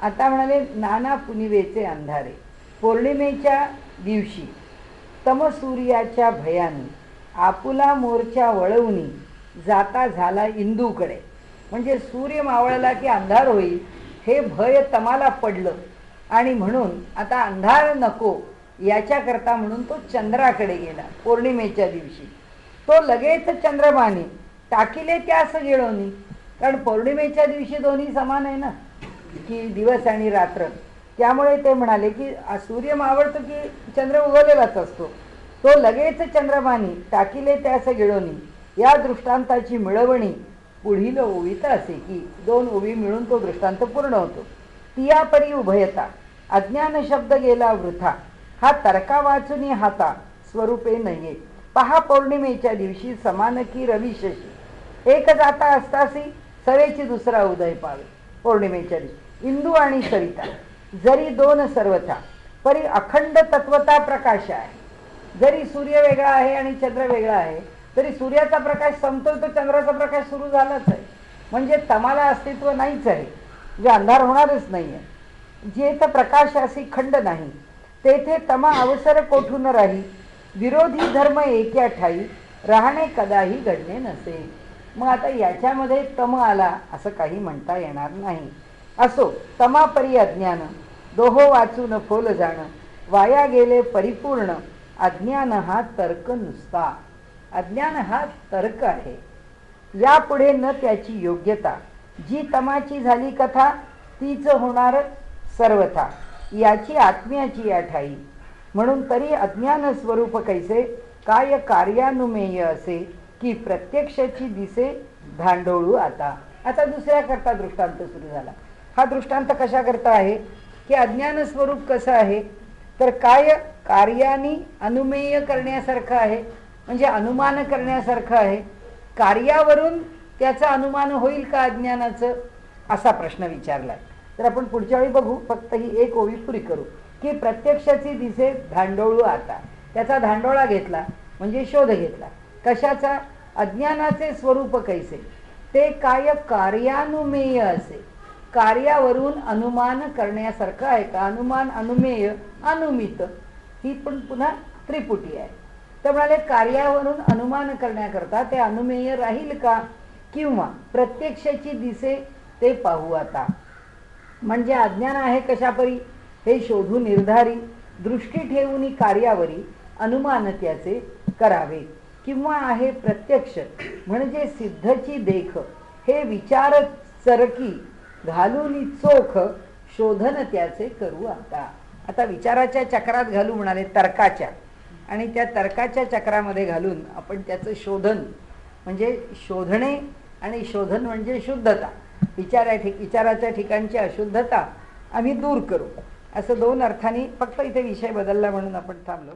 आता म्हणाले नाना पुनिवेचे अंधारे. पौर्णिमेच्या दिवशी तमसूर्याच्या भयाने आपुला मोर्चा वळवणी जाता झाला इंदूकडे. म्हणजे सूर्य मावळला की अंधार होईल हे भय तमाला पडलं आणि म्हणून आता अंधार नको याच्याकरता म्हणून तो चंद्राकडे गेला. पौर्णिमेच्या दिवशी तो लगेच चंद्रमाने टाकिले त्यास गिळवणी. कारण पौर्णिमेच्या दिवशी दोन्ही समान आहे ना, की दिवस आणि रात्र. त्यामुळे ते म्हणाले की सूर्य मावळतो की चंद्र उगवलेलाच असतो. तो लगेच चंद्रमाने टाकिले त्यास गिळवणी या दृष्टांताची मिळवणी पुढील ओवीत असे की दोन ओवी मिळून तो दृष्टांत पूर्ण होतो. तियापरी उभयता अज्ञान शब्द गेला वृथा हा तर्का वाचुनी हाता स्वरूपे नये. पहा पौर्णिमेच्या दिवशी समान की रवी शशी एक जाता असतासी सवेची दुसरा उदय पावे. पौर्णिमेच्या दिवशी इंदू आणि सरिता जरी दोन सर्वथा परी अखंड तत्वता प्रकाश आहे. जरी सूर्य वेगळा आहे आणि चंद्र वेगळा आहे तरी सूर्याचा प्रकाश संपतोय तो चंद्राचा प्रकाश सुरू झालाच आहे. म्हणजे तमाला अस्तित्व नाहीच आहे, जे अंधार होणारच नाही आहे. जेथ प्रकाश अशी खंड नाही तेथे तमा अवसर कोठून राही. विरोधी धर्म एक्या ठाई राहणे कदाही घडणे नसे. मग आता याच्यामध्ये तम आला असं काही म्हणता येणार नाही. असो तमापरी अज्ञान दोहो वाचून फोल जाणं वाया गेले परिपूर्ण. अज्ञान हा तर्क नुसता. अज्ञान हा तर्क आहे, यापुढे न त्याची योग्यता. जी तमाची झाली कथा तीच होणार सर्वथा याची आत्म्याची या ठाई. म्हणून तरी अज्ञान स्वरूप कैसे काय कार्यानुमेय असे की प्रत्यक्षाची दिसे धांडोळू आता. आता दुसऱ्या करता दृष्टांत सुरू झाला. हा दृष्टांत कशा करता आहे की अज्ञान स्वरूप कसं आहे तर काय कार्यानी अनुमेय करण्यासारखं आहे. म्हणजे अनुमान करण्यासारखं आहे. कार्यावरून त्याचं अनुमान होईल का अज्ञानाचं असा प्रश्न विचारलाय. तर आपण पुढच्या वेळी बघू. फक्त ही एक ओवी पुरी करू की प्रत्यक्षाची दिसे धांडोळू आता. त्याचा धांडोळा घेतला म्हणजे शोध घेतला. कशाचा? अज्ञानाचे स्वरूप कैसे ते काय कार्यानुमेय असे. कार्यावरून अनुमान करण्यासारखं आहे का? अनुमान अनुमेय अनुमित ही पण पुन्हा त्रिपुटी आहे. तर म्हणाले कार्यावरून अनुमान करण्याकरता ते अनुमेय राहील का किंवा प्रत्यक्षाची दिसे ते पाहू आता. म्हणजे अज्ञान आहे कशापरी हे शोधून निर्धारी दृष्टी ठेवून कार्यावरी अनुमान त्याचे करावे किंवा आहे प्रत्यक्ष म्हणजे सिद्धची देख हे विचार चरकी घालून चोख शोधन त्याचे करू आता. आता विचाराच्या चक्रात घालू म्हणाले तर्काच्या, आणि त्या तर्काच्या चक्रामध्ये घालून आपण त्याचं शोधन म्हणजे शोधणे आणि शोधन म्हणजे शुद्धता. विचाराच्या ठिकाणची अशुद्धता आम्ही दूर करू. असं दोन अर्थांनी फक्त इथे विषय बदलला म्हणून आपण थांबलो.